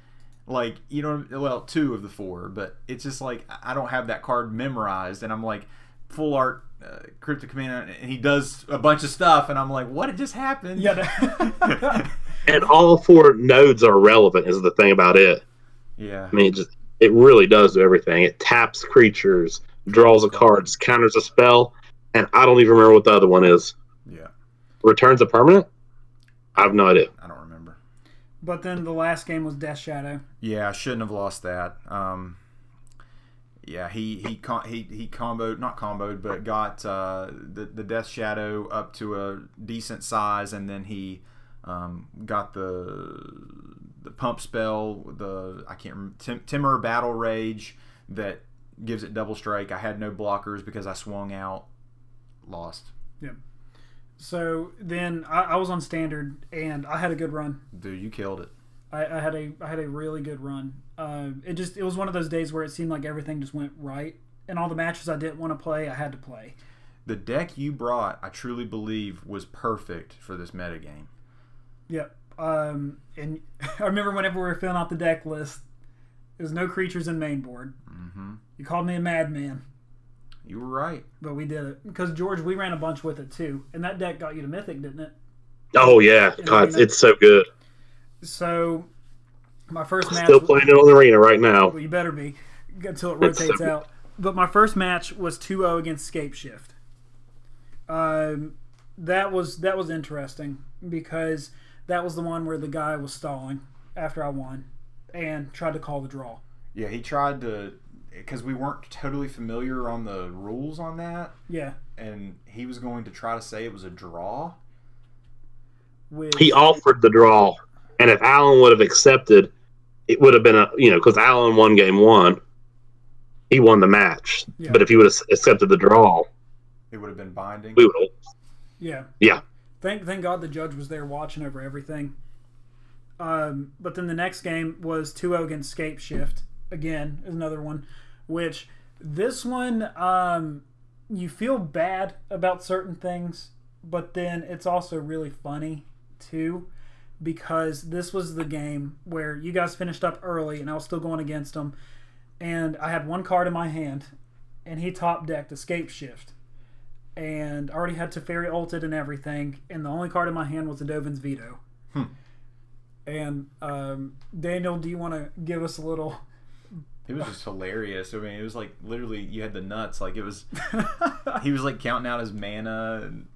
2 of the 4, but it's just I don't have that card memorized, and I'm like, full art cryptic command, and he does a bunch of stuff, and I'm like, what just happened? Yeah. And all 4 nodes are relevant is the thing about it. Yeah. I mean, it really does do everything. It taps creatures, draws a card, counters a spell, and I don't even remember what the other one is. Yeah. Returns a permanent? I have no idea. I don't remember. But then the last game was Death Shadow. Yeah, I shouldn't have lost that. Yeah, he comboed, not comboed, but got the Death Shadow up to a decent size, and then he got the pump spell, I can't remember, Timur Battle Rage that gives it double strike. I had no blockers because I swung out, lost. Yeah. So then I was on standard, and I had a good run. Dude, you killed it. I had a really good run. It was one of those days where it seemed like everything just went right, and all the matches I didn't want to play, I had to play. The deck you brought, I truly believe, was perfect for this metagame. Yep. And I remember whenever we were filling out the deck list, there was no creatures in main board. Mm-hmm. You called me a madman. You were right. But we did it. Because, George, we ran a bunch with it, too. And that deck got you to Mythic, didn't it? Oh, yeah. God, it's so good. So, my first match... Still playing it on the arena right now. Well, you better be. Until it rotates out. But my first match was 2-0 against Scapeshift. That was interesting. Because that was the one where the guy was stalling after I won. And tried to call the draw. Yeah, he tried to... Because we weren't totally familiar on the rules on that. Yeah. And he was going to try to say it was a draw. He offered the draw. And if Alan would have accepted, it would have been because Alan won game one. He won the match. Yeah. But if he would have accepted the draw, it would have been binding. We would have. Yeah. Yeah. Thank God the judge was there watching over everything. But then the next game was 2-0 against Scapeshift. Again, is another one. Which, this one, you feel bad about certain things, but then it's also really funny, too, because this was the game where you guys finished up early, and I was still going against him, and I had one card in my hand, and he top-decked Scapeshift, and I already had Teferi ulted and everything, and the only card in my hand was a Dovin's Veto. And, Daniel, do you want to give us a little... It was just hilarious. I mean, it was like literally you had the nuts. Like it was, he was like counting out his mana, and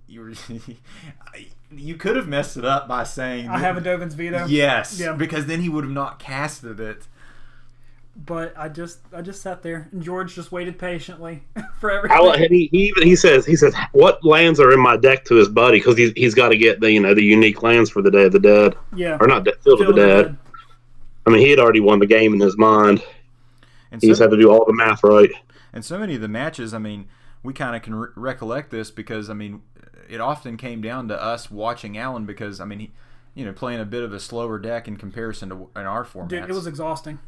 you could have messed it up by saying I have a Dovin's Veto. Yes, yeah. Because then he would have not casted it. But I just sat there, and George just waited patiently for everything. He says what lands are in my deck to his buddy because he's got to get the unique lands for the Day of the Dead. Yeah, or not Field of the Dead. I mean, he had already won the game in his mind. And he just had to do all the math right. And so many of the matches, I mean, we kind of can recollect this because, I mean, it often came down to us watching Alan because, I mean, he, playing a bit of a slower deck in comparison to in our format. Dude, it was exhausting.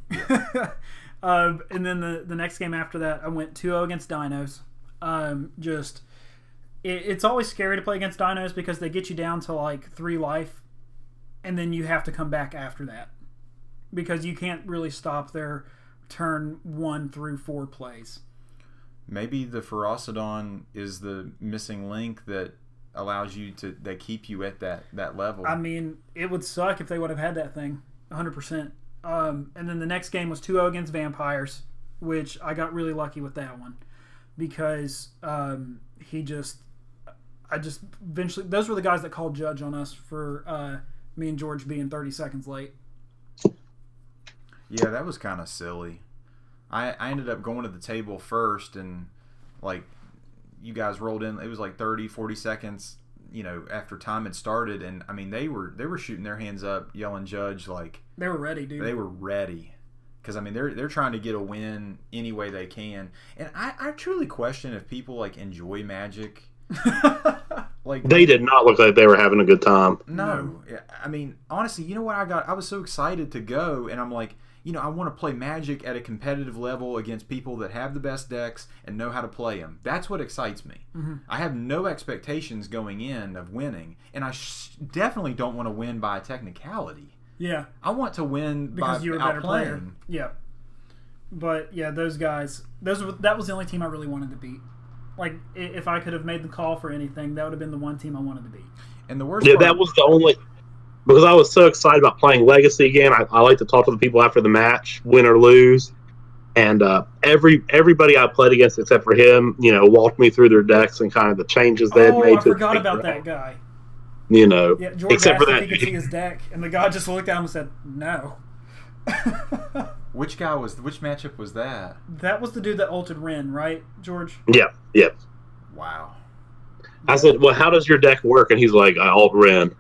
And then the next game after that, I went 2-0 against Dinos. It's always scary to play against Dinos because they get you down to like 3 life, and then you have to come back after that. Because you can't really stop their turn 1 through 4 plays. Maybe the Ferocidon is the missing link that allows you that keep you at that level. I mean, it would suck if they would have had that thing, 100%. And then the next game was 2-0 against Vampires, which I got really lucky with that one because eventually those were the guys that called judge on us for me and George being 30 seconds late. Yeah, that was kind of silly. I ended up going to the table first, and like you guys rolled in. It was like 30, 40 seconds, after time had started, and I mean they were shooting their hands up, yelling "Judge!" Like they were ready, dude. They were ready because I mean they're trying to get a win any way they can, and I truly question if people like enjoy Magic. Like they did not look like they were having a good time. No. I mean honestly, you know what I was so excited to go, and I'm like. I want to play Magic at a competitive level against people that have the best decks and know how to play them. That's what excites me. Mm-hmm. I have no expectations going in of winning, and I definitely don't want to win by a technicality. Yeah. I want to win because by you're a better player. Outplaying. Yeah. But, yeah, those guys, that was the only team I really wanted to beat. Like, if I could have made the call for anything, that would have been the one team I wanted to beat. And the worst part, that was the only... Because I was so excited about playing Legacy again, I like to talk to the people after the match, win or lose. And everybody I played against except for him, walked me through their decks and kind of the changes they had made. I forgot about that guy. Yeah, George except asked for that, if he could see his deck, and the guy just looked at him and said, "No." Which matchup was that? That was the dude that ulted Ren, right, George? Yeah. Wow. I said, well, how does your deck work? And he's like, I ult Ren.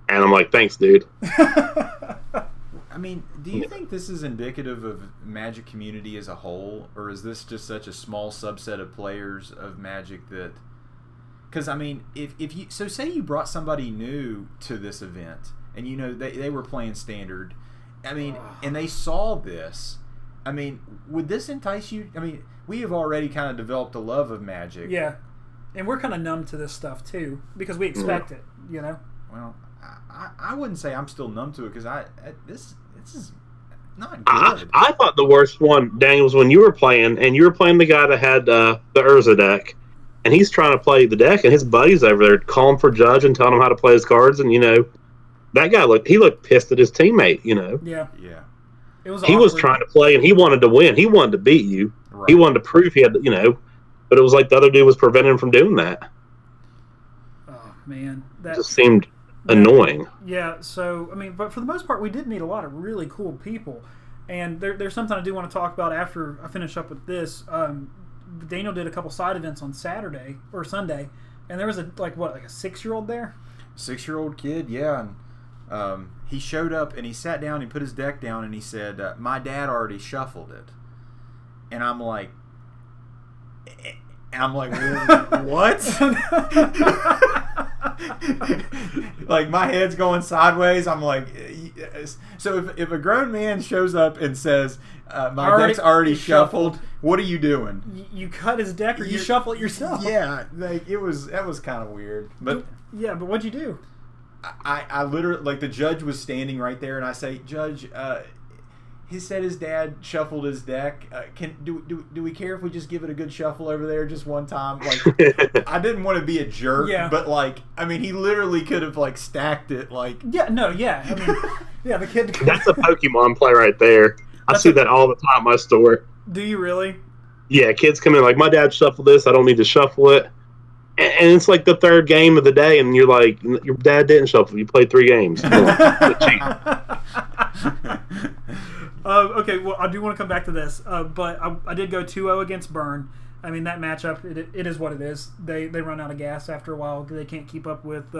And I'm like, thanks, dude. I mean, do you think this is indicative of Magic community as a whole, or is this just such a small subset of players of Magic that? Because I mean, if you say you brought somebody new to this event, and you know they were playing Standard, I mean, and they saw this, I mean, would this entice you? I mean, we have already kind of developed a love of Magic. Yeah, and we're kind of numb to this stuff too because we expect it. You know. Well, I wouldn't say I'm still numb to it because this is not good. I thought the worst one, Daniel, was when you were playing, and you were playing the guy that had the Urza deck, and he's trying to play the deck, and his buddies over there calling for Judge and telling him how to play his cards, and that guy looked pissed at his teammate. Yeah. It was. He was trying to play, and he wanted to win. He wanted to beat you. Right. He wanted to prove he had, but it was like the other dude was preventing him from doing that. Oh man, that just seemed annoying. Yeah, so I mean, but for the most part, we did meet a lot of really cool people, and there's something I do want to talk about after I finish up with this. Daniel did a couple side events on Saturday or Sunday, and there was a 6-year-old there. 6-year-old kid, yeah. And, he showed up and he sat down. He put his deck down and he said, "My dad already shuffled it," and I'm like, what? Like my head's going sideways. I'm like, so if a grown man shows up and says, "My deck's already shuffled," what are you doing? You cut his deck, or you shuffle it yourself? Yeah, that was kind of weird. But yeah, but what'd you do? I literally, the judge was standing right there, and I say, "Judge, he said his dad shuffled his deck. Do we care if we just give it a good shuffle over there just one time?" I didn't want to be a jerk, but I mean, he literally could have stacked it. I mean, yeah, the kid. That's a Pokemon play right there. I see that all the time at my store. Do you really? Yeah, kids come in my dad shuffled this. I don't need to shuffle it. And it's the third game of the day, and you're like, your dad didn't shuffle. You played 3 games. Okay, well, I do want to come back to this, but I did go 2-0 against Burn. I mean, that matchup, it is what it is. They run out of gas after a while. They can't keep up with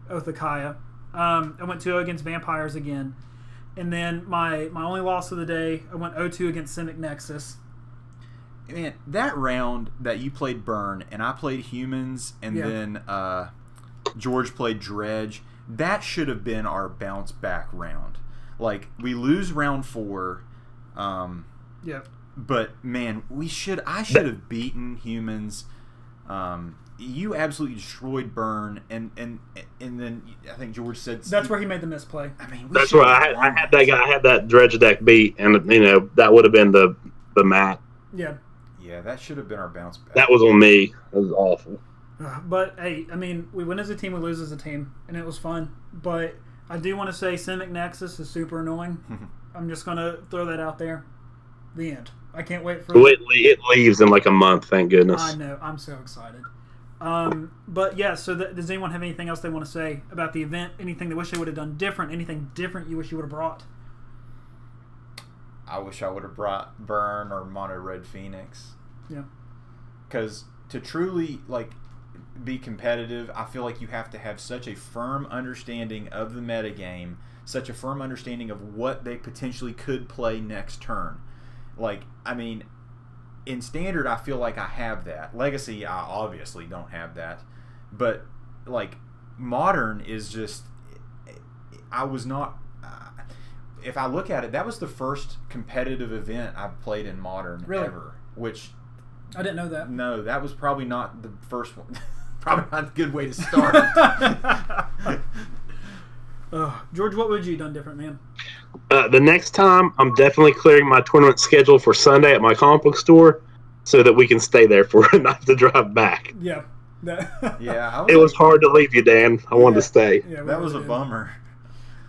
Othakaya. I went 2-0 against Vampires again. And then my only loss of the day, I went 0-2 against Simic Nexus. Man, that round that you played Burn and I played Humans and then George played Dredge, that should have been our bounce back round. We lose round 4. But man, I should have beaten Humans. You absolutely destroyed Burn, and then I think George said that's where he made the misplay. I mean, that's where I had that guy. I had that Dredge deck beat, and that would have been the mat. Yeah, that should have been our bounce back. That was on me. That was awful. But hey, I mean, we win as a team, we lose as a team, and it was fun. But I do want to say Simic Nexus is super annoying. I'm just going to throw that out there. The end. I can't wait for it. Leaves in a month, thank goodness. I know. I'm so excited. But yeah, so does anyone have anything else they want to say about the event? Anything they wish they would have done different? Anything different you wish you would have brought? I wish I would have brought Burn or Mono Red Phoenix. Yeah. Because to truly, be competitive, I feel like you have to have such a firm understanding of the metagame, such a firm understanding of what they potentially could play next turn. I mean, in Standard, I feel like I have that. Legacy, I obviously don't have that. But, Modern is just... I was not... if I look at it, that was the first competitive event I've played in Modern ever. Which... I didn't know that. No, that was probably not the first one. Probably not a good way to start. George, what would you have done different, man? The next time, I'm definitely clearing my tournament schedule for Sunday at my comic book store so that we can stay there for it, not to drive back. Yeah. It was hard to leave you, Dan. I wanted to stay. Yeah, that was a bummer.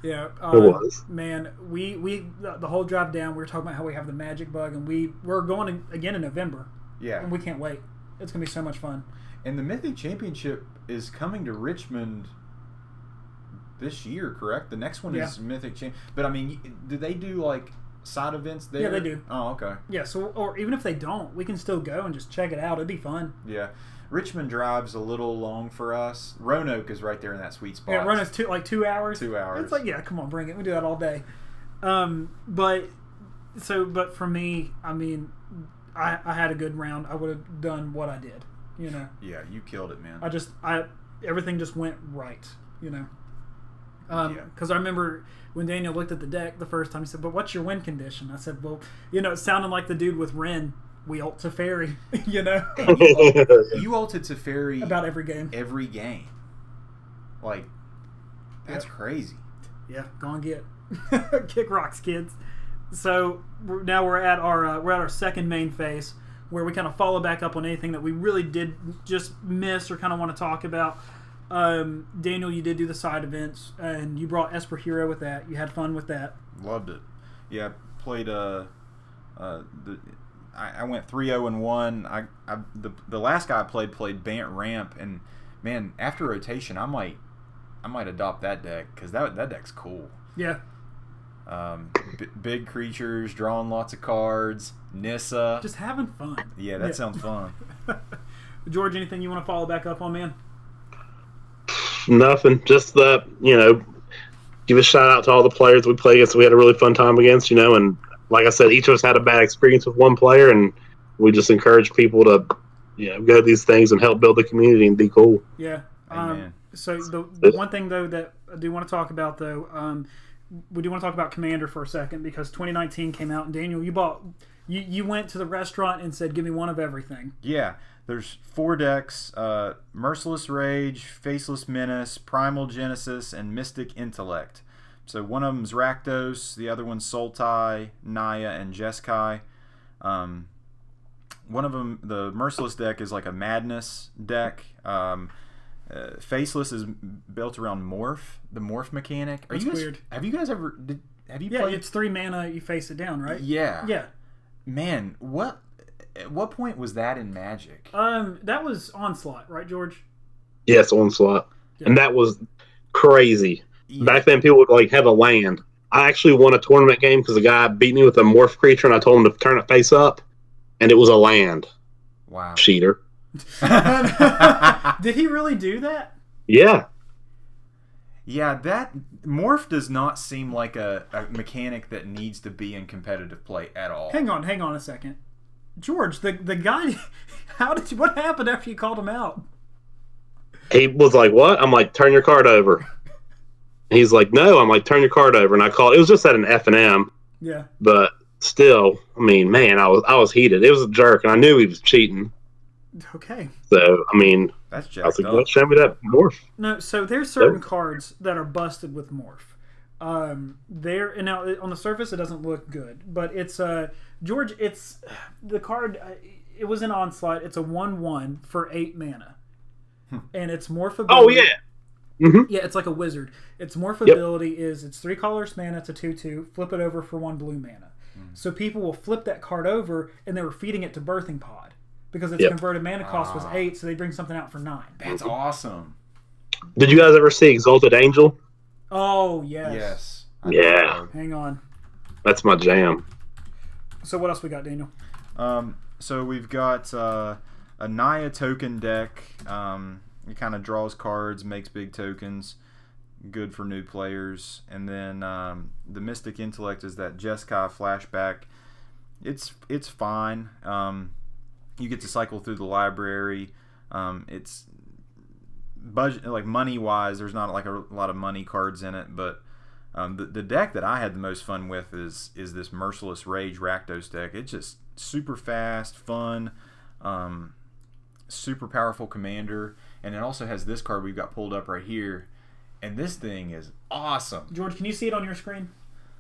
Yeah, it was. Man, we the whole drive down, we were talking about how we have the magic bug, and we're going again in November. Yeah. And we can't wait. It's going to be so much fun. And the Mythic Championship is coming to Richmond this year, correct? The next one is Mythic Champ. But I mean, do they do side events there? Yeah, they do. Oh, okay. Yeah, so or even if they don't, we can still go and just check it out. It'd be fun. Yeah. Richmond drive's a little long for us. Roanoke is right there in that sweet spot. Yeah, Roanoke's 2 hours. 2 hours. It's like, yeah, come on, bring it. We do that all day. But for me, I mean, I had a good round. I would have done what I did. You know. Yeah, you killed it, man. Everything just went right. You know. Because I remember when Daniel looked at the deck the first time, he said, "But what's your win condition?" I said, "Well, you know, it sounded like the dude with Ren. We ult to Fairy, you know." You ulted to Fairy about every game. Every game, like that's crazy. Yeah, go and get kick rocks, kids. So now we're at our second main phase, where we kind of follow back up on anything that we really did just miss or kind of want to talk about. Daniel, you did do the side events, and you brought Esper Hero with that. You had fun with that. Loved it. Yeah, played I went 3-0-1. The last guy I played Bant Ramp, and man, after rotation, I might adopt that deck because that deck's cool. Yeah. Big creatures, drawing lots of cards, Nissa. Just having fun. Yeah, that sounds fun. George, anything you want to follow back up on, man? Nothing. Just that, give a shout out to all the players we played against. We had a really fun time against, and like I said, each of us had a bad experience with one player, and we just encourage people to, go to these things and help build the community and be cool. Yeah. So the one thing though that I do want to talk about though, we do want to talk about Commander for a second because 2019 came out, and Daniel, you went to the restaurant and said, "Give me one of everything." Yeah. There's 4 decks: Merciless Rage, Faceless Menace, Primal Genesis, and Mystic Intellect. So one of them's Rakdos, the other one's Sultai, Naya, and Jeskai. One of them, the Merciless deck, is like a Madness deck. Faceless is built around Morph, the Morph mechanic. That's weird. Have you guys ever? Have you? Yeah, played? It's 3 mana. You face it down, right? Yeah. Yeah. Man, at what point was that in Magic? That was Onslaught, right, George? Yes, Onslaught, yeah. And that was crazy. Yeah. Back then, people would have a land. I actually won a tournament game because the guy beat me with a morph creature, and I told him to turn it face up, and it was a land. Wow, cheater! Did he really do that? Yeah. Yeah, that morph does not seem like a mechanic that needs to be in competitive play at all. Hang on a second, George. The guy, what happened after you called him out? He was like, "What?" I'm like, "Turn your card over." He's like, "No." I'm like, "Turn your card over." And I called. It was just at an F&M. Yeah. But still, I mean, man, I was heated. It was a jerk, and I knew he was cheating. Okay. So, I mean, that's jacked I was like, up. "Let's show me that morph." No, so there's certain cards that are busted with morph. And now on the surface it doesn't look good, but it's George. It's the card. It was an Onslaught. It's a 1/1 for 8 mana, and its morph ability. Oh yeah. Mm-hmm. Yeah, it's like a wizard. Its morph ability is it's 3 colors mana. It's a 2/2. Flip it over for 1 blue mana. So people will flip that card over, and they were feeding it to Birthing Pod because its converted mana cost was 8, so they bring something out for 9. That's awesome. Did you guys ever see Exalted Angel? Oh yes. Yes. Yeah. Hang on. That's my jam. So what else we got, Daniel? So we've got a Naya token deck. It kind of draws cards, makes big tokens. Good for new players. And then the Mystic Intellect is that Jeskai flashback. It's fine. You get to cycle through the library. It's budget, like money wise, there's not like a lot of money cards in it, but the deck that I had the most fun with is this Merciless Rage Rakdos deck. It's just super fast, fun, super powerful commander, and it also has this card we've got pulled up right here, and this thing is awesome. George, can you see it on your screen?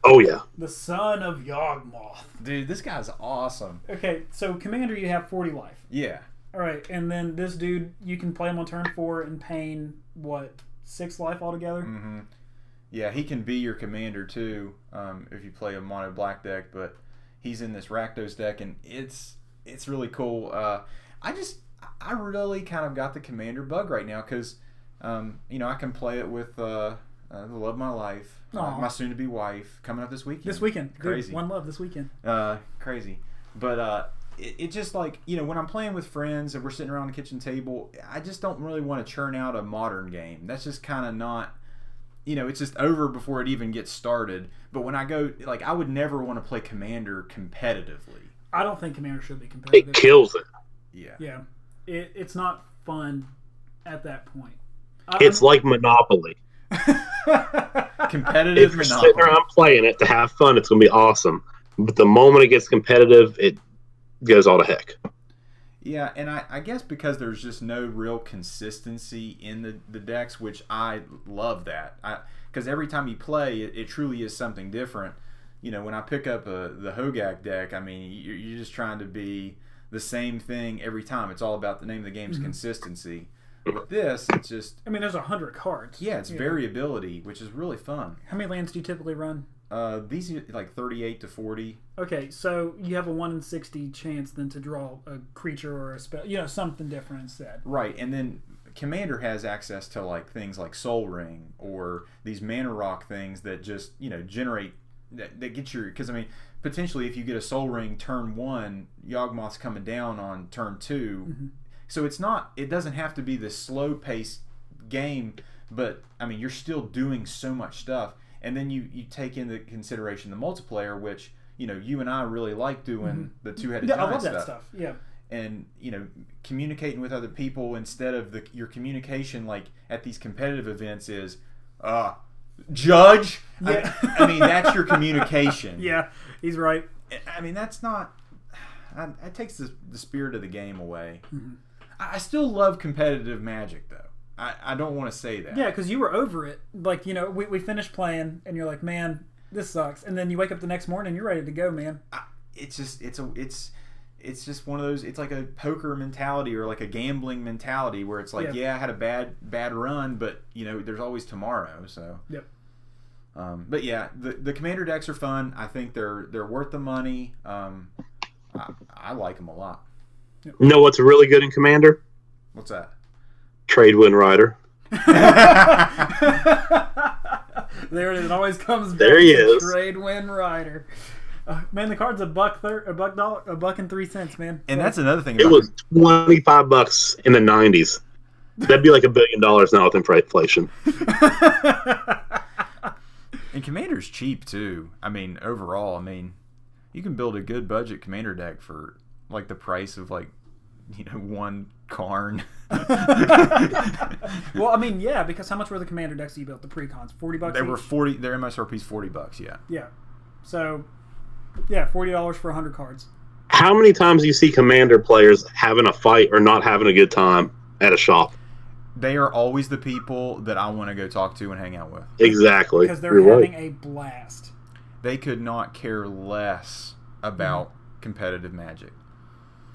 Oh yeah. The Son of Yawgmoth. Dude, this guy's awesome. Okay, so commander, you have 40 life. Yeah. All right, and then this dude, you can play him on turn 4 and paying, 6 life altogether? Mm-hmm. Yeah, he can be your commander too if you play a mono black deck, but he's in this Rakdos deck, and it's really cool. I really kind of got the commander bug right now because I can play it with the love of my life, my soon-to-be wife, coming up this weekend. This weekend. Crazy. Dude, one love this weekend. Crazy. But it just like, when I'm playing with friends and we're sitting around the kitchen table, I just don't really want to churn out a modern game. That's just kind of not, it's just over before it even gets started. But when I go, like, I would never want to play Commander competitively. I don't think Commander should be competitive. It kills it. Yeah. Yeah. It's not fun at that point. It's like Monopoly. Competitive If you're Monopoly. sitting around playing it to have fun, it's going to be awesome. But the moment it gets competitive, it goes all to heck. Yeah, and I guess because there's just no real consistency in the decks, which I love that. Because every time you play, it truly is something different. When I pick up the Hogak deck, I mean, you're just trying to be the same thing every time. It's all about the name of the game's consistency. With this, it's just... I mean, there's 100 cards. Yeah, it's variability, which is really fun. How many lands do you typically run? These are like 38 to 40. Okay, so you have a 1 in 60 chance then to draw a creature or a spell, something different instead. Right, and then Commander has access to like things like Soul Ring or these Mana Rock things that just, generate... That get your... Because, I mean, potentially if you get a Soul Ring turn 1, Yawgmoth's coming down on turn 2... Mm-hmm. So it doesn't have to be this slow-paced game, but, I mean, you're still doing so much stuff. And then you take into consideration the multiplayer, which, you and I really like doing the two-headed giant I love that stuff. stuff, yeah. And, communicating with other people instead of your communication, like, at these competitive events is, judge? Yeah. I mean, that's your communication. Yeah, he's right. I mean, that's not... It takes the spirit of the game away. Mm-hmm. I still love competitive Magic, though. I don't want to say that. Yeah, because you were over it. Like, we finished playing, and you're like, man, this sucks. And then you wake up the next morning, and you're ready to go, man. It's just one of those. It's like a poker mentality or like a gambling mentality where it's like, I had a bad run, but there's always tomorrow. So. Yep. But yeah, the Commander decks are fun. I think they're worth the money. I like them a lot. You know what's really good in Commander? What's that? Trade-Wind Rider. There it is. It always comes back. There he is. Trade-Wind Rider. Man, the card's $1.03, man. And that's another thing. It was $25 in the 90s. That'd be like $1 billion now with inflation. And Commander's cheap too. I mean, overall, you can build a good budget Commander deck for like the price of like, one Karn. Well, I mean, yeah, because how much were the Commander decks that you built? The pre-cons, $40 They each? were 40. Their MSRP's $40. Yeah. Yeah. So, yeah, $40 for 100 cards. How many times do you see Commander players having a fight or not having a good time at a shop? They are always the people that I want to go talk to and hang out with. Exactly. Because they're having a blast. They could not care less about competitive Magic.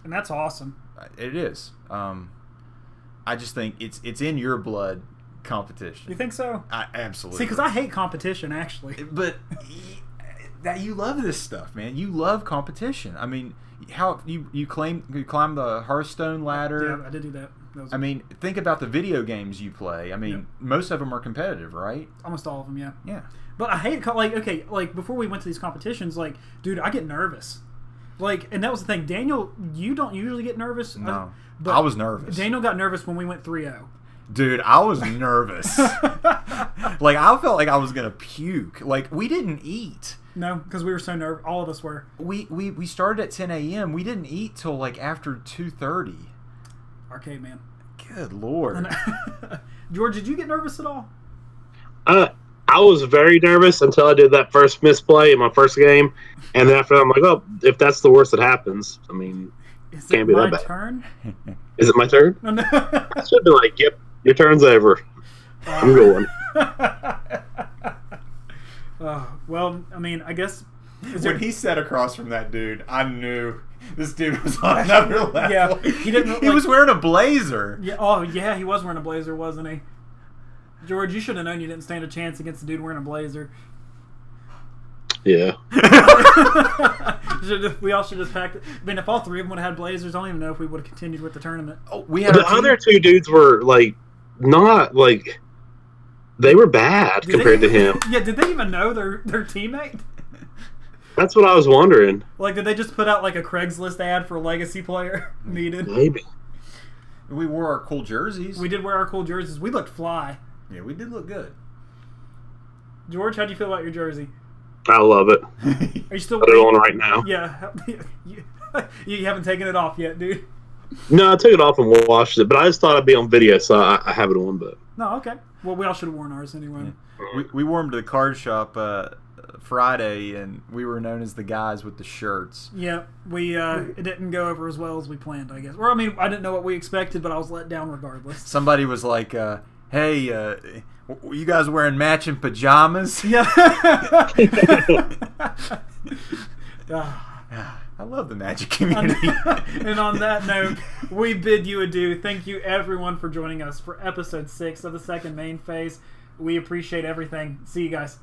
And that's awesome. It is. I just think it's in your blood competition. You think so? Absolutely. See, because I hate competition, actually. But that you love this stuff, man. You love competition. I mean, how you climb the Hearthstone ladder. Yeah, I did do that. I mean, think about the video games you play. I mean, most of them are competitive, right? Almost all of them, yeah. Yeah. But I hate like before we went to these competitions, like, dude, I get nervous. Like, and that was the thing. Daniel, you don't usually get nervous. No. But I was nervous. Daniel got nervous when we went 3-0. Dude, I was nervous. Like, I felt like I was going to puke. Like, we didn't eat. No, because we were so nervous. All of us were. We started at 10 a.m. We didn't eat till, like, after 2:30. Arcade, man. Good Lord. George, did you get nervous at all? I was very nervous until I did that first misplay in my first game. And then after that, I'm like, oh, if that's the worst that happens, I mean, Is can't it be my that bad. turn? Is it my turn? Oh, no. I should be like, yep, your turn's over. I'm going. Well, I mean, I guess... When he sat across from that dude, I knew this dude was on another level. Yeah, he didn't. He was wearing a blazer. Yeah. Oh, yeah, he was wearing a blazer, wasn't he? George, you should have known you didn't stand a chance against a dude wearing a blazer. Yeah. We all should just packed it. I mean, if all three of them would have had blazers, I don't even know if we would have continued with the tournament. Oh, we had The other two dudes were like not like they were bad compared to him. Yeah, did they even know their teammate? That's what I was wondering. Like, did they just put out like a Craigslist ad for legacy player needed? Maybe. We wore our cool jerseys. We did wear our cool jerseys. We looked fly. Yeah, we did look good. George, how do you feel about your jersey? I love it. Are you still Put it on right now. Yeah. You haven't taken it off yet, dude. No, I took it off and washed it, but I just thought I'd be on video, so I have it on. But no, okay. Well, we all should have worn ours anyway. Yeah. We wore them to the card shop Friday, and we were known as the guys with the shirts. Yeah, it didn't go over as well as we planned, I guess. Or, I mean, I didn't know what we expected, but I was let down regardless. Somebody was like, hey, you guys wearing matching pajamas? Yeah. I love the Magic community. And on that note, we bid you adieu. Thank you, everyone, for joining us for episode 6 of the second main phase. We appreciate everything. See you guys.